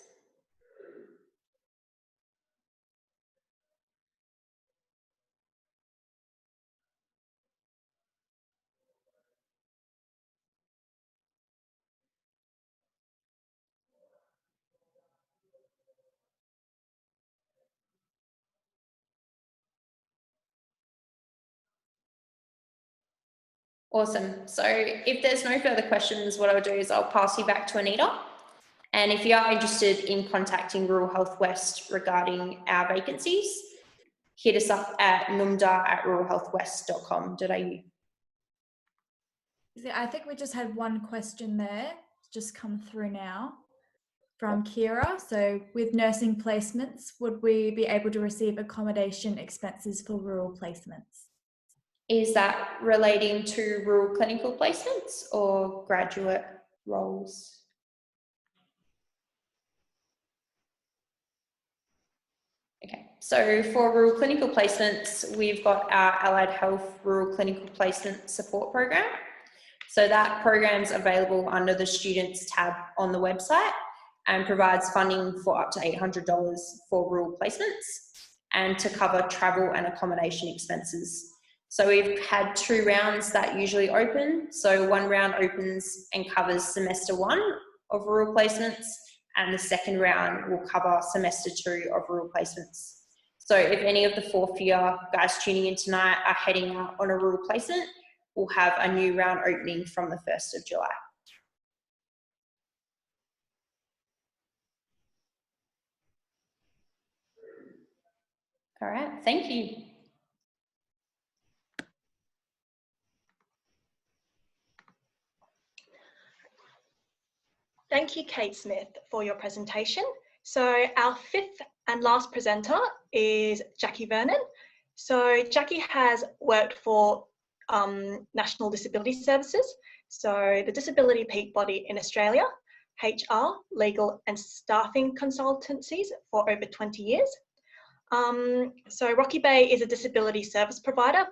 Awesome. So if there's no further questions, what I'll do is I'll pass you back to Anita. And if you are interested in contacting Rural Health West regarding our vacancies, hit us up at numda@ruralhealthwest.com.au. I think we just had one question there, just come through now from Kira. So with nursing placements, would we be able to receive accommodation expenses for rural placements? Is that relating to rural clinical placements or graduate roles? Okay, so for rural clinical placements, we've got our Allied Health Rural Clinical Placement Support Program. So that program's available under the Students tab on the website and provides funding for up to $800 for rural placements and to cover travel and accommodation expenses. So we've had 2 rounds that usually open. So one round opens and covers semester 1 of rural placements, and the second round will cover semester 2 of rural placements. So if any of the 4th year guys tuning in tonight are heading out on a rural placement, we'll have a new round opening from the 1st of July. All right, thank you. Thank you, Kate Smith, for your presentation. So our 5th and last presenter is Jackie Vernon. So Jackie has worked for National Disability Services, so the disability peak body in Australia, HR, legal and staffing consultancies for over 20 years. So Waalhiibe is a disability service provider,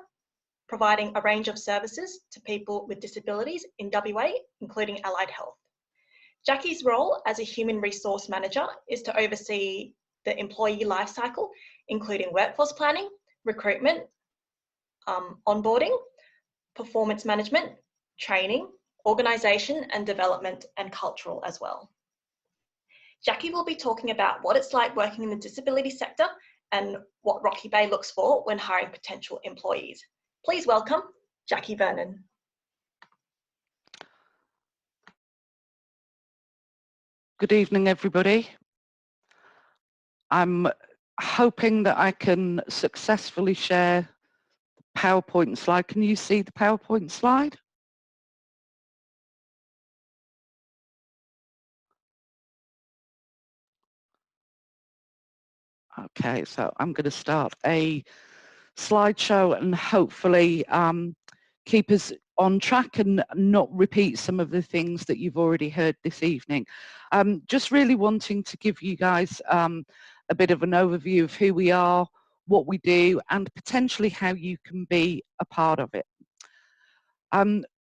providing a range of services to people with disabilities in WA, including allied health. Jackie's role as a human resource manager is to oversee the employee life cycle, including workforce planning, recruitment, onboarding, performance management, training, organisation and development, and cultural as well. Jackie will be talking about what it's like working in the disability sector and what Waalhiibe looks for when hiring potential employees. Please welcome Jackie Vernon. Good evening, everybody. I'm hoping that I can successfully share the PowerPoint slide. Can you see the PowerPoint slide? Okay, so I'm going to start a slideshow and hopefully keep us on track and not repeat some of the things that you've already heard this evening. Just really wanting to give you guys a bit of an overview of who we are, what we do, and potentially how you can be a part of it.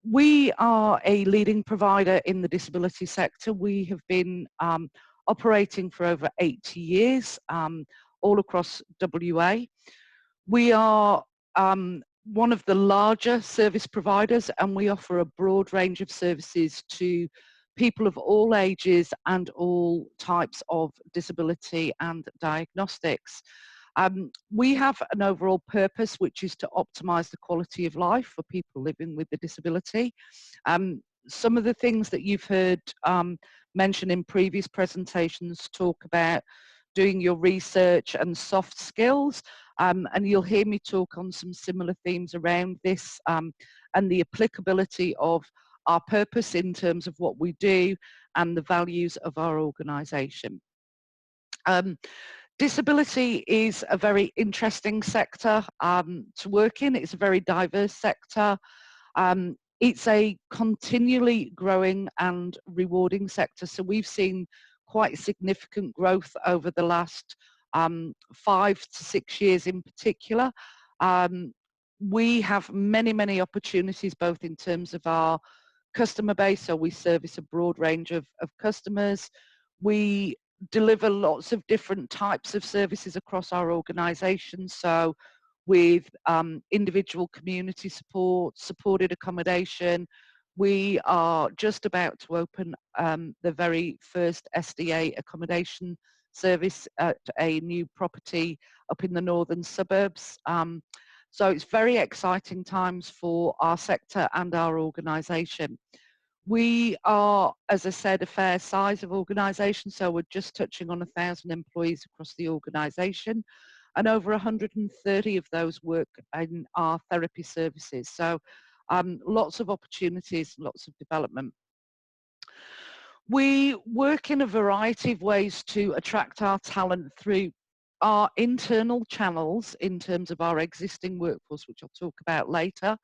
We are a leading provider in the disability sector. We have been operating for over 80 years, all across WA. We are one of the larger service providers, and we offer a broad range of services to people of all ages and all types of disability and diagnostics. We have an overall purpose, which is to optimise the quality of life for people living with a disability. Some of the things that you've heard mentioned in previous presentations talk about doing your research and soft skills, and you'll hear me talk on some similar themes around this, and the applicability of our purpose in terms of what we do and the values of our organisation. Disability is a very interesting sector to work in. It's a very diverse sector. It's a continually growing and rewarding sector. So we've seen quite significant growth over the last 5 to 6 years in particular. We have many, many opportunities, both in terms of our customer base, so we service a broad range of customers. We deliver lots of different types of services across our organisation, so with individual community support, supported accommodation. We are just about to open the very first SDA accommodation service at a new property up in the northern suburbs. So it's very exciting times for our sector and our organisation. We are, as I said, a fair size of organisation, so we're just touching on 1,000 employees across the organisation, and over 130 of those work in our therapy services. So lots of opportunities, lots of development. We work in a variety of ways to attract our talent through our internal channels in terms of our existing workforce, which I'll talk about later,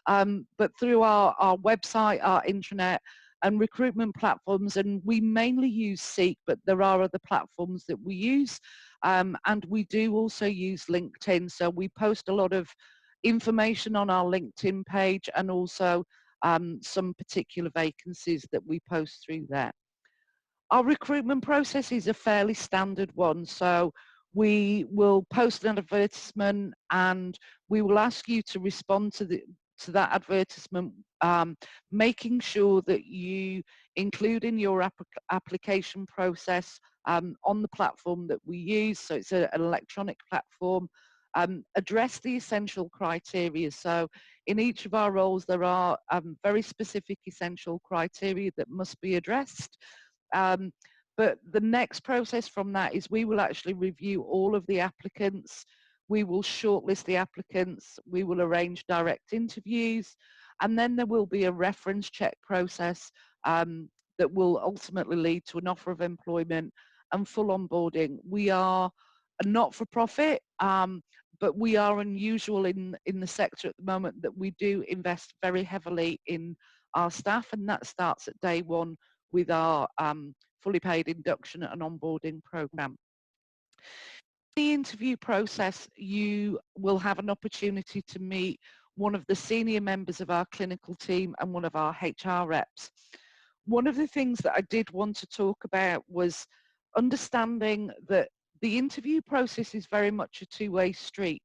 but through our website, our intranet and recruitment platforms. And we mainly use Seek, but there are other platforms that we use. And we do also use LinkedIn. So we post a lot of information on our LinkedIn page, and also some particular vacancies that we post through there. Our recruitment process is a fairly standard one. So we will post an advertisement, and we will ask you to respond to that advertisement, making sure that you include in your application process on the platform that we use. So it's an electronic platform. Address the essential criteria. So in each of our roles, there are very specific essential criteria that must be addressed. But the next process from that is we will actually review all of the applicants. We will shortlist the applicants. We will arrange direct interviews. And then there will be a reference check process that will ultimately lead to an offer of employment and full onboarding. We are a not-for-profit, but we are unusual in the sector at the moment that we do invest very heavily in our staff, and that starts at day one with our fully paid induction and onboarding program. In the interview process, you will have an opportunity to meet one of the senior members of our clinical team and one of our HR reps. One of the things that I did want to talk about was understanding that the interview process is very much a two-way street.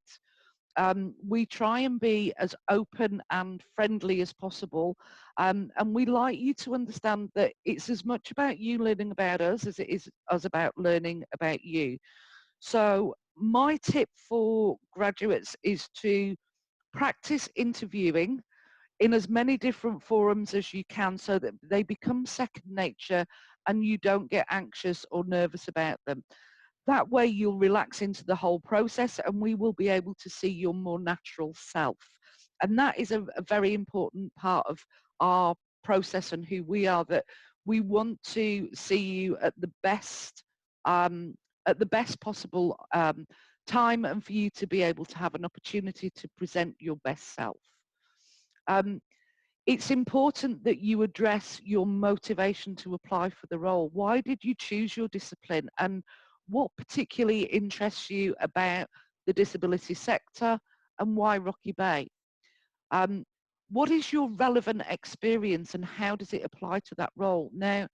We try and be as open and friendly as possible, and we'd like you to understand that it's as much about you learning about us as it is us about learning about you. So my tip for graduates is to practice interviewing in as many different forums as you can, so that they become second nature and you don't get anxious or nervous about them. That way you'll relax into the whole process, and we will be able to see your more natural self. And that is a very important part of our process and who we are, that we want to see you at the best possible time, and for you to be able to have an opportunity to present your best self. It's important that you address your motivation to apply for the role. Why did you choose your discipline, and what particularly interests you about the disability sector, and why Rocky Bay? What is your relevant experience and how does it apply to that role? Now,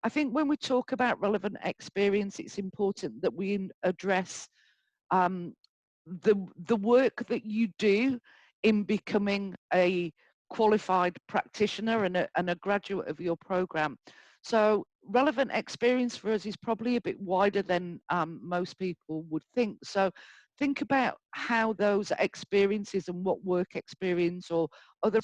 I think when we talk about relevant experience, it's important that we address the work that you do in becoming a qualified practitioner and a graduate of your program. So relevant experience for us is probably a bit wider than most people would think. So think about how those experiences and what work experience or other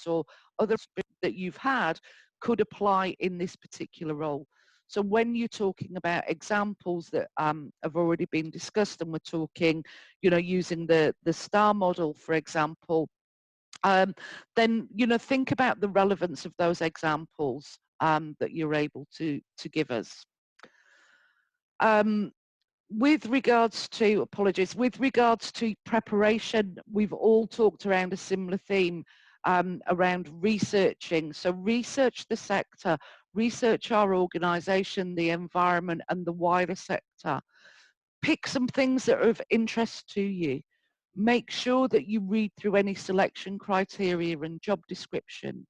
that you've had could apply in this particular role. So when you're talking about examples that have already been discussed, and we're talking, you know, using the STAR model, for example, then, you know, think about the relevance of those examples that you're able to give us. With regards to, with regards to preparation, we've all talked around a similar theme around researching. So research the sector, research our organisation, the environment and the wider sector. Pick some things that are of interest to you. Make sure that you read through any selection criteria and job description.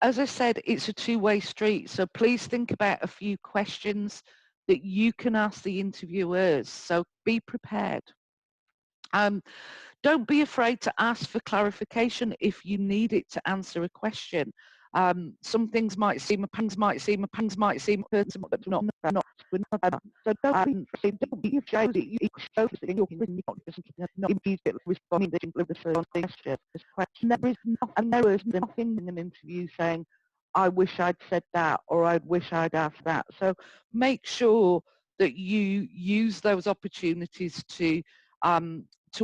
As I said, it's a two-way street, so please think about a few questions that you can ask the interviewers, so be prepared. Don't be afraid to ask for clarification if you need it to answer a question. Some things might seem pertinent, but not. So don't be afraid that you show that you're not immediately responding to the first question. There is nothing in an interview saying, I wish I'd said that, or I wish I'd asked that. So make sure that you use those opportunities to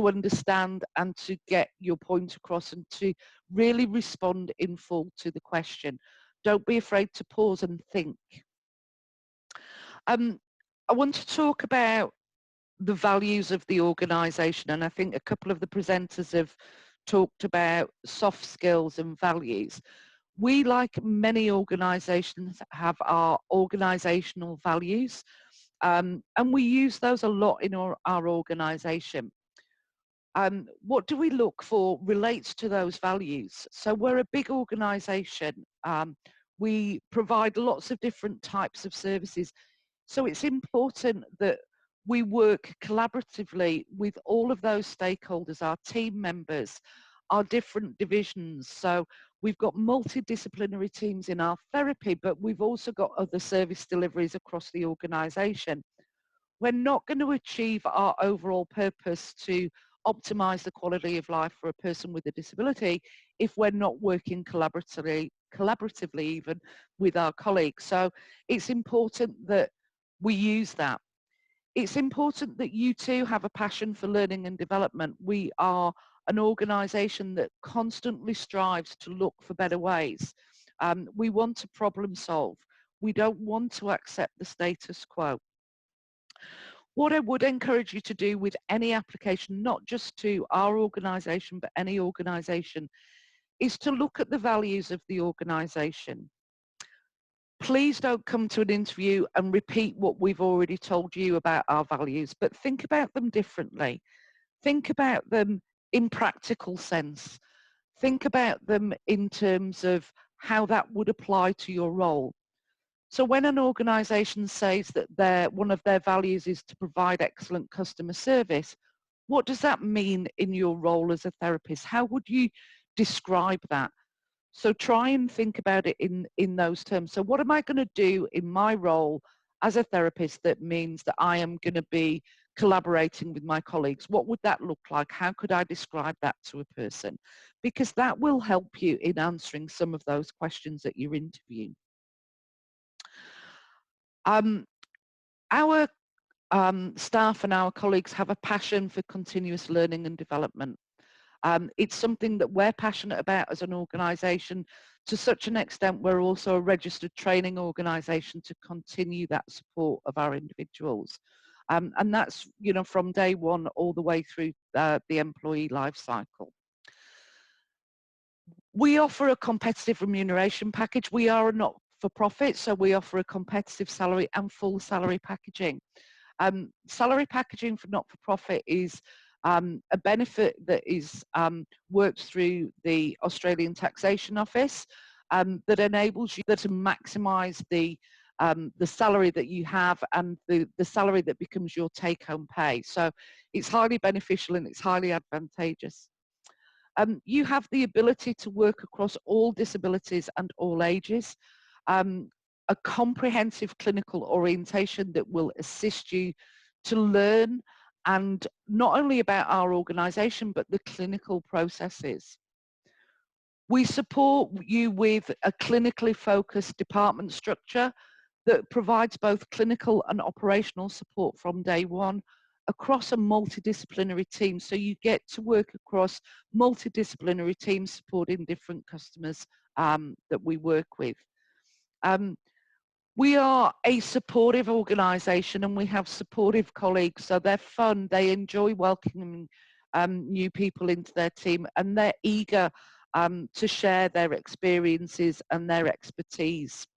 understand and to get your point across and to really respond in full to the question. Don't be afraid to pause and think. I want to talk about the values of the organisation, and I think a couple of the presenters have talked about soft skills and values. We, like many organisations, have our organisational values, and we use those a lot in our organisation. What do we look for relates to those values. So we're a big organisation. We provide lots of different types of services. So it's important that we work collaboratively with all of those stakeholders, our team members, our different divisions. So we've got multidisciplinary teams in our therapy, but we've also got other service deliveries across the organisation. We're not going to achieve our overall purpose to optimise the quality of life for a person with a disability if we're not working collaboratively even with our colleagues. So it's important that we use that. It's important that you too have a passion for learning and development. We are an organisation that constantly strives to look for better ways. We want to problem solve. We don't want to accept the status quo. What I would encourage you to do with any application, not just to our organisation, but any organisation, is to look at the values of the organisation. Please don't come to an interview and repeat what we've already told you about our values, but think about them differently. Think about them in practical sense. Think about them in terms of how that would apply to your role. So when an organisation says that one of their values is to provide excellent customer service, what does that mean in your role as a therapist? How would you describe that? So try and think about it in those terms. So what am I going to do in my role as a therapist that means that I am going to be collaborating with my colleagues? What would that look like? How could I describe that to a person? Because that will help you in answering some of those questions that you're interviewing. Our staff and our colleagues have a passion for continuous learning and development. It's something that we're passionate about as an organisation. To such an extent, we're also a registered training organisation to continue that support of our individuals. And that's, you know, from day one all the way through the employee life cycle. We offer a competitive remuneration package. We are a not-for-profit, so we offer a competitive salary and full salary packaging. Salary packaging for not-for-profit is a benefit that is worked through the Australian Taxation Office that enables you to maximise the salary that you have and the salary that becomes your take-home pay. So it's highly beneficial and it's highly advantageous. You have the ability to work across all disabilities and all ages. A comprehensive clinical orientation that will assist you to learn and not only about our organisation but the clinical processes. We support you with a clinically focused department structure that provides both clinical and operational support from day one across a multidisciplinary team. So you get to work across multidisciplinary teams supporting different customers that we work with. We are a supportive organisation and we have supportive colleagues, so they're fun, they enjoy welcoming new people into their team, and they're eager to share their experiences and their expertise.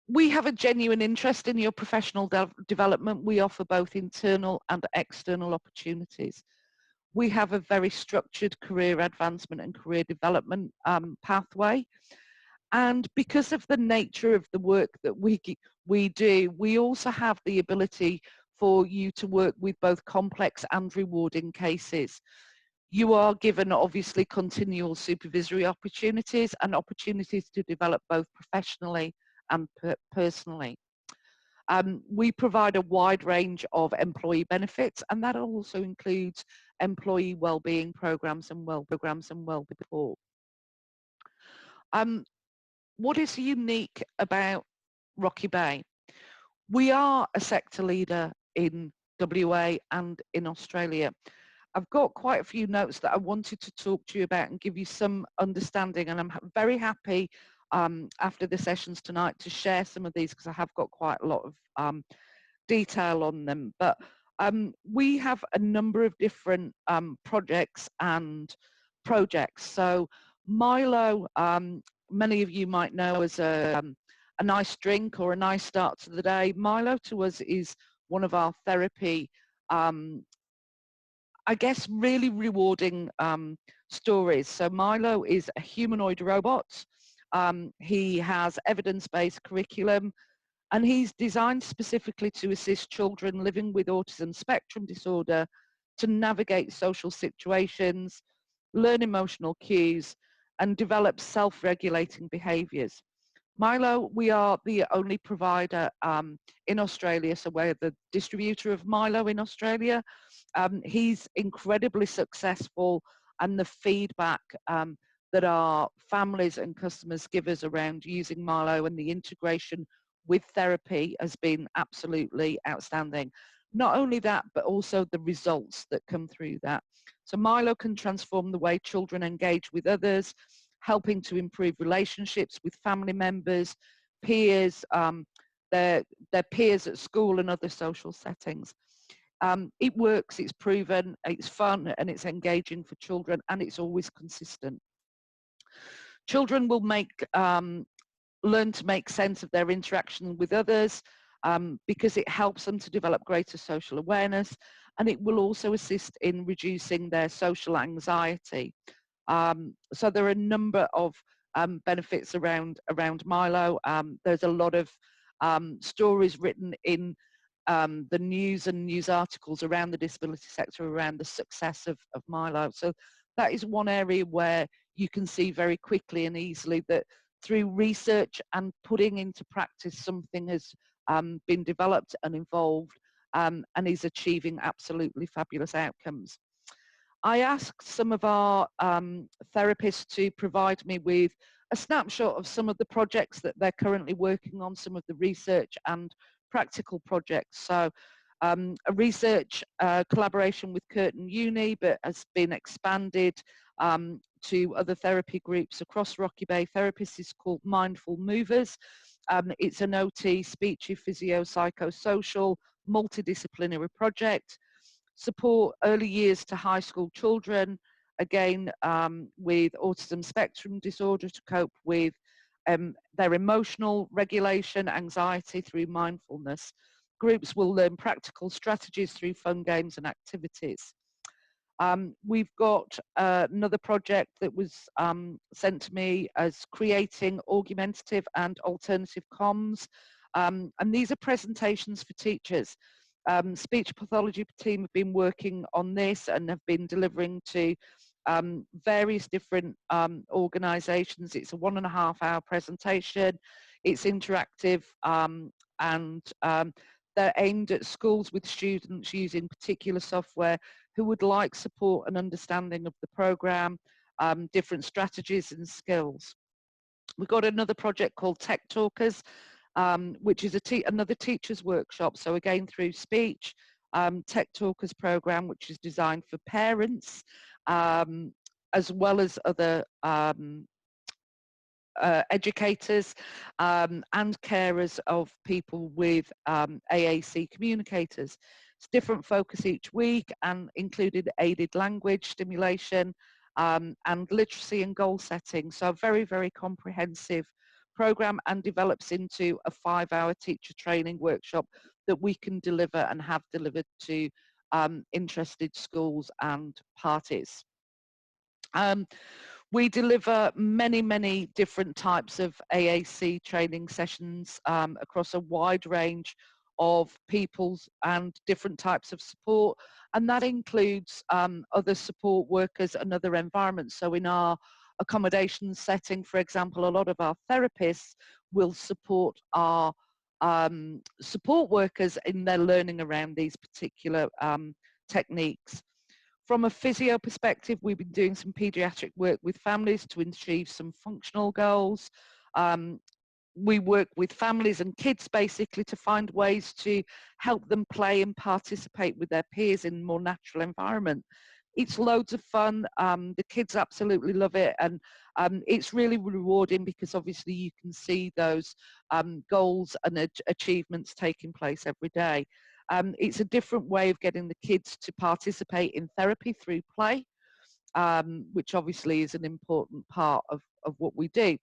We have a genuine interest in your professional development. We offer both internal and external opportunities. We have a very structured career advancement and career development pathway. And because of the nature of the work that we do, we also have the ability for you to work with both complex and rewarding cases. You are given obviously continual supervisory opportunities and opportunities to develop both professionally and personally. We provide a wide range of employee benefits, and that also includes employee wellbeing programs and well-being support. What is unique about Waalhiibe? We are a sector leader in WA and in Australia. I've got quite a few notes that I wanted to talk to you about and give you some understanding, and I'm very happy after the sessions tonight to share some of these because I have got quite a lot of detail on them. But we have a number of different projects and projects. So Milo, many of you might know as a nice drink or a nice start to the day. Milo to us is one of our therapy, I guess, really rewarding stories. So Milo is a humanoid robot. He has evidence-based curriculum, and he's designed specifically to assist children living with autism spectrum disorder to navigate social situations, learn emotional cues, and develop self-regulating behaviours. Milo, we are the only provider in Australia, so we're the distributor of Milo in Australia. He's incredibly successful, and the feedback that our families and customers give us around using Milo and the integration with therapy has been absolutely outstanding. Not only that, but also the results that come through that. So Milo can transform the way children engage with others, helping to improve relationships with family members, peers, their peers at school and other social settings. It works, it's proven, it's fun, and it's engaging for children, and it's always consistent. Children will learn to make sense of their interaction with others because it helps them to develop greater social awareness, and it will also assist in reducing their social anxiety. So there are a number of benefits around Milo. There's a lot of stories written in the news and news articles around the disability sector around the success of Milo. So that is one area where you can see very quickly and easily that through research and putting into practice, something has been developed and evolved and is achieving absolutely fabulous outcomes. I asked some of our therapists to provide me with a snapshot of some of the projects that they're currently working on, some of the research and practical projects. So a research collaboration with Curtin Uni, but has been expanded to other therapy groups across Waalhiibe. Therapists is called Mindful Movers. It's an OT, speech, physio, psychosocial, multidisciplinary project. Support early years to high school children, again with autism spectrum disorder to cope with their emotional regulation, anxiety through mindfulness. Groups will learn practical strategies through fun games and activities. We've got another project that was sent to me as creating augmentative and alternative comms. And these are presentations for teachers. Speech pathology team have been working on this and have been delivering to various different organisations. It's a 1.5 hour presentation. It's interactive and they're aimed at schools with students using particular software who would like support and understanding of the programme, different strategies and skills. We've got another project called Tech Talkers, which is another teacher's workshop. So again, through speech, Tech Talkers programme, which is designed for parents, as well as other educators and carers of people with AAC communicators. It's different focus each week and included aided language stimulation and literacy and goal setting. So a very, very comprehensive program, and develops into a 5-hour teacher training workshop that we can deliver and have delivered to interested schools and parties. We deliver many, many different types of AAC training sessions across a wide range of peoples and different types of support, and that includes other support workers and other environments. So in our accommodation setting, for example, a lot of our therapists will support our support workers in their learning around these particular techniques. From a physio perspective, we've been doing some paediatric work with families to achieve some functional goals. We work with families and kids basically to find ways to help them play and participate with their peers in a more natural environment. It's loads of fun. The kids absolutely love it, and it's really rewarding because obviously you can see those goals and achievements taking place every day. It's a different way of getting the kids to participate in therapy through play, which obviously is an important part of what we do.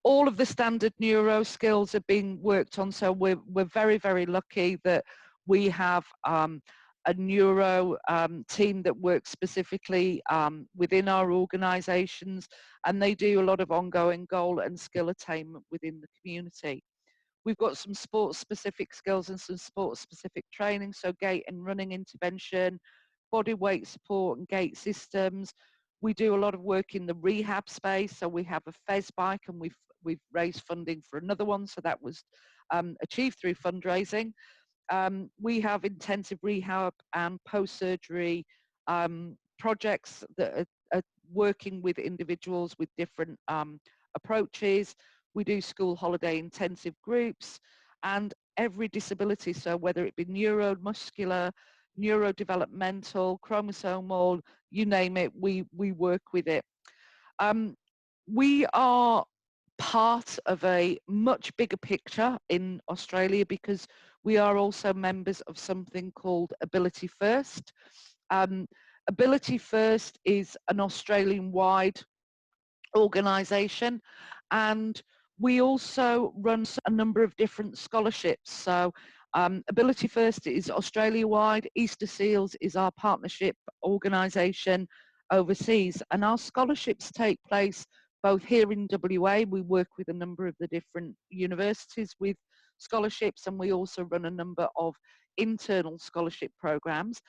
All of the standard neuro skills are being worked on, so we're very, very lucky that we have a neuro team that works specifically within our organisations, and they do a lot of ongoing goal and skill attainment within the community. We've got some sports-specific skills and some sports-specific training, so gait and running intervention, body weight support and gait systems. We do a lot of work in the rehab space, so we have a FES bike, and we've raised funding for another one, so that was achieved through fundraising. We have intensive rehab and post-surgery projects that are working with individuals with different approaches. We do school holiday intensive groups, and every disability, so whether it be neuromuscular, neurodevelopmental, chromosomal, you name it, we work with it. We are part of a much bigger picture in Australia because we are also members of something called Ability First. Ability First is an Australian-wide organisation, and we also run a number of different scholarships. So Ability First is Australia-wide, Easter Seals is our partnership organisation overseas, and our scholarships take place both here in WA. We work with a number of the different universities with scholarships, and we also run a number of internal scholarship programs.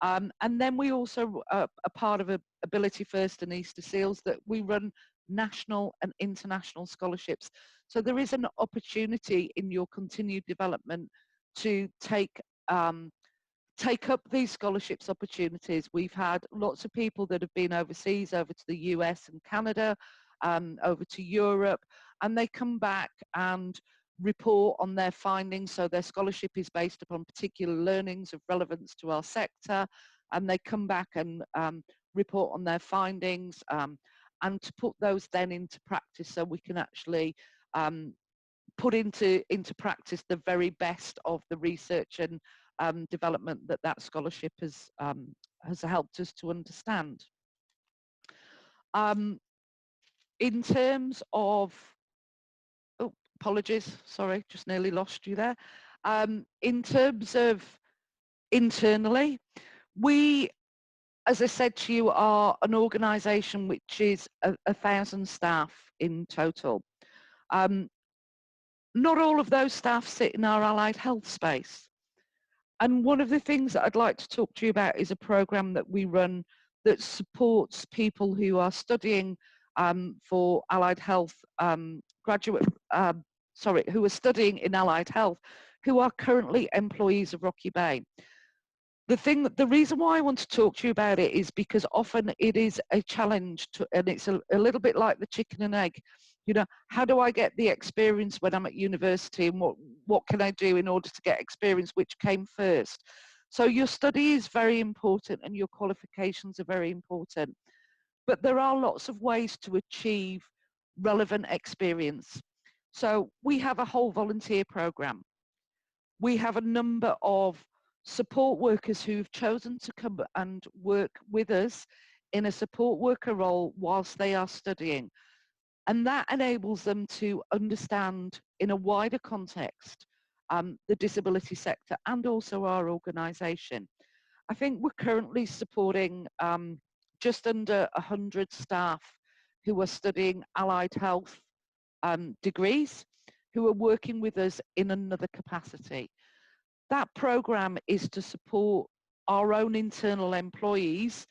And then we also are part of Ability First and Easter Seals that we run national and international scholarships. So there is an opportunity in your continued development to take up these scholarships opportunities. We've had lots of people that have been overseas, over to the US and Canada, over to Europe, and they come back and report on their findings. So their scholarship is based upon particular learnings of relevance to our sector, and they come back and report on their findings and to put those then into practice, so we can actually put into practice the very best of the research and development that scholarship has helped us to understand. In terms of, oh, apologies, sorry, just nearly lost you there. In terms of internally, we, as I said to you, are an organisation which is 1,000 staff in total. Not all of those staff sit in our allied health space. And one of the things that I'd like to talk to you about is a programme that we run that supports people who are studying for allied health who are studying in allied health, who are currently employees of Waalhiibe. The reason why I want to talk to you about it is because often it is a challenge and it's a little bit like the chicken and egg. You know, how do I get the experience when I'm at university, and what can I do in order to get experience, which came first? So your study is very important and your qualifications are very important, but there are lots of ways to achieve relevant experience. So we have a whole volunteer program. We have a number of support workers who've chosen to come and work with us in a support worker role whilst they are studying. And that enables them to understand in a wider context the disability sector and also our organisation. I think we're currently supporting just under 100 staff who are studying allied health degrees, who are working with us in another capacity. That programme is to support our own internal employees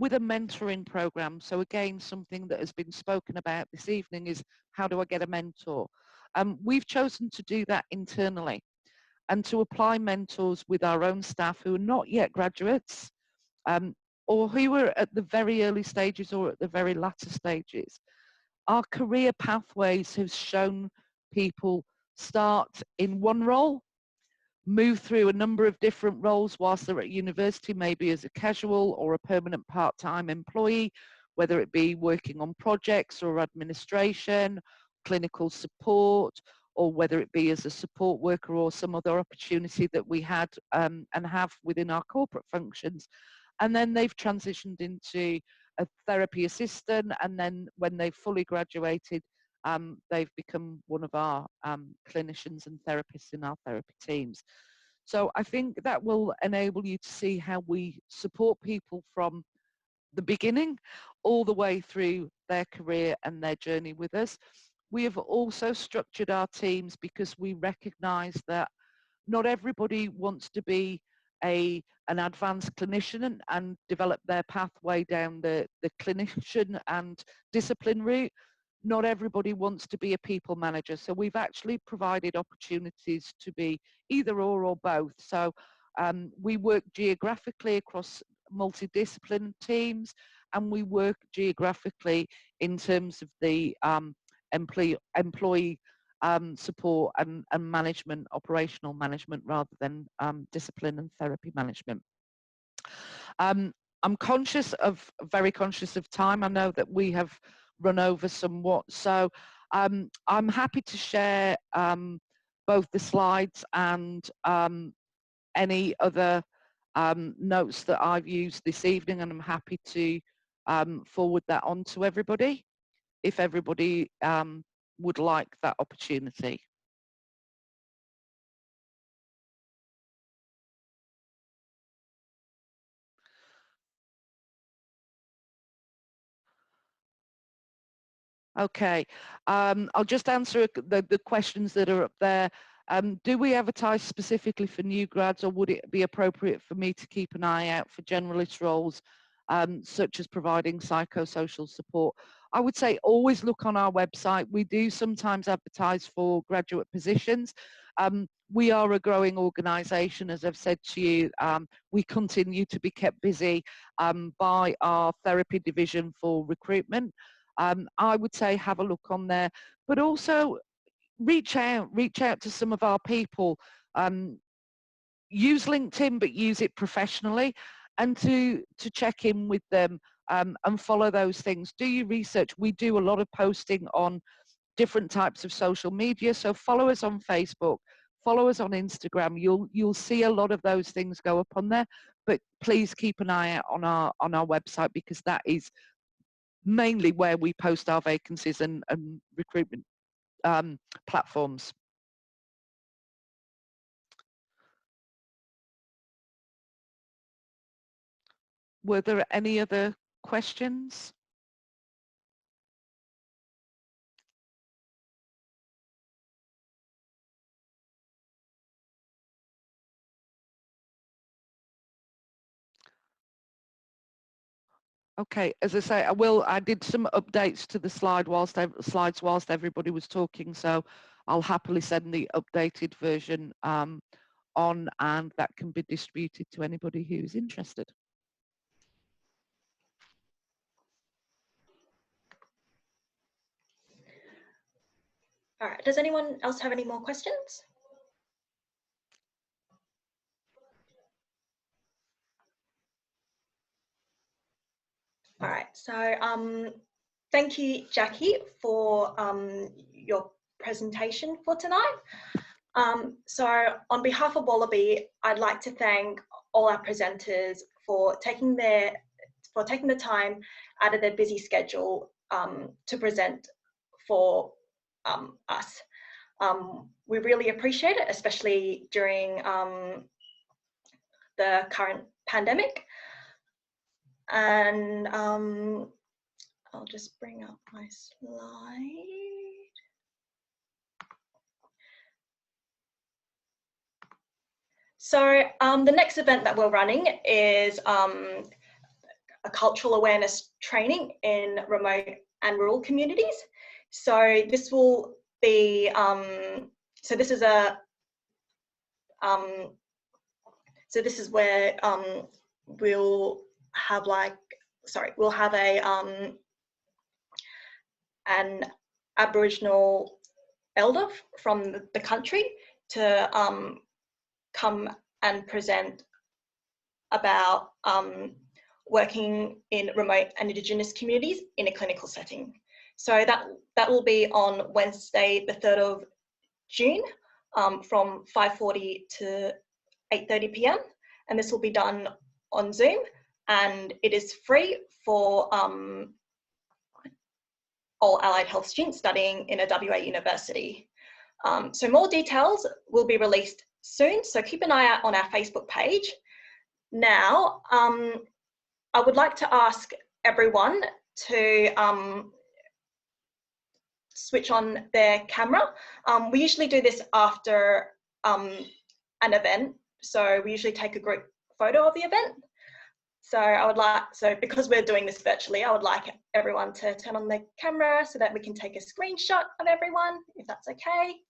with a mentoring programme. So again, something that has been spoken about this evening is, how do I get a mentor? We've chosen to do that internally and to apply mentors with our own staff who are not yet graduates or who are at the very early stages or at the very latter stages. Our career pathways have shown people start in one role, move through a number of different roles whilst they're at university, maybe as a casual or a permanent part-time employee, whether it be working on projects or administration, clinical support, or whether it be as a support worker or some other opportunity that we had and have within our corporate functions. And then they've transitioned into a therapy assistant, and then when they've fully graduated, they've become one of our clinicians and therapists in our therapy teams. So I think that will enable you to see how we support people from the beginning all the way through their career and their journey with us. We have also structured our teams because we recognise that not everybody wants to be an advanced clinician and develop their pathway down the clinician and discipline route. Not everybody wants to be a people manager. So we've actually provided opportunities to be either or both. So we work geographically across multidisciplinary teams, and we work geographically in terms of the employee support and management, operational management, rather than discipline and therapy management. I'm very conscious of time. I know that we have run over somewhat, so I'm happy to share both the slides and any other notes that I've used this evening, and I'm happy to forward that on to everybody if everybody would like that opportunity. Okay, I'll just answer the questions that are up there. Do we advertise specifically for new grads, or would it be appropriate for me to keep an eye out for generalist roles, such as providing psychosocial support? I would say always look on our website. We do sometimes advertise for graduate positions. We are a growing organisation, as I've said to you. We continue to be kept busy by our therapy division for recruitment. I would say have a look on there, but also reach out to some of our people. Use LinkedIn, but use it professionally, and to check in with them and follow those things. Do your research. We do a lot of posting on different types of social media, so follow us on Facebook, follow us on Instagram. You'll see a lot of those things go up on there, but please keep an eye out on our website, because that is mainly where we post our vacancies and recruitment platforms. Were there any other questions? Okay, as I say, I did some updates to the slides whilst everybody was talking, so I'll happily send the updated version on, and that can be distributed to anybody who's interested. All right, does anyone else have any more questions? All right, so thank you, Jackie, for your presentation for tonight. So on behalf of Waalhiibe, I'd like to thank all our presenters for taking the time out of their busy schedule to present for us. We really appreciate it, especially during the current pandemic. And I'll just bring up my slide. So the next event that we're running is a cultural awareness training in remote and rural communities. So this will be, so this is where we'll have an Aboriginal elder from the country to come and present about working in remote and Indigenous communities in a clinical setting. So that will be on Wednesday, the 3rd of June, from 5:40 to 8:30 p.m. And this will be done on Zoom, and it is free for all allied health students studying in a WA university. So more details will be released soon, so keep an eye out on our Facebook page. Now, I would like to ask everyone to switch on their camera. We usually do this after an event, so we usually take a group photo of the event. So because we're doing this virtually, I would like everyone to turn on their camera so that we can take a screenshot of everyone, if that's okay.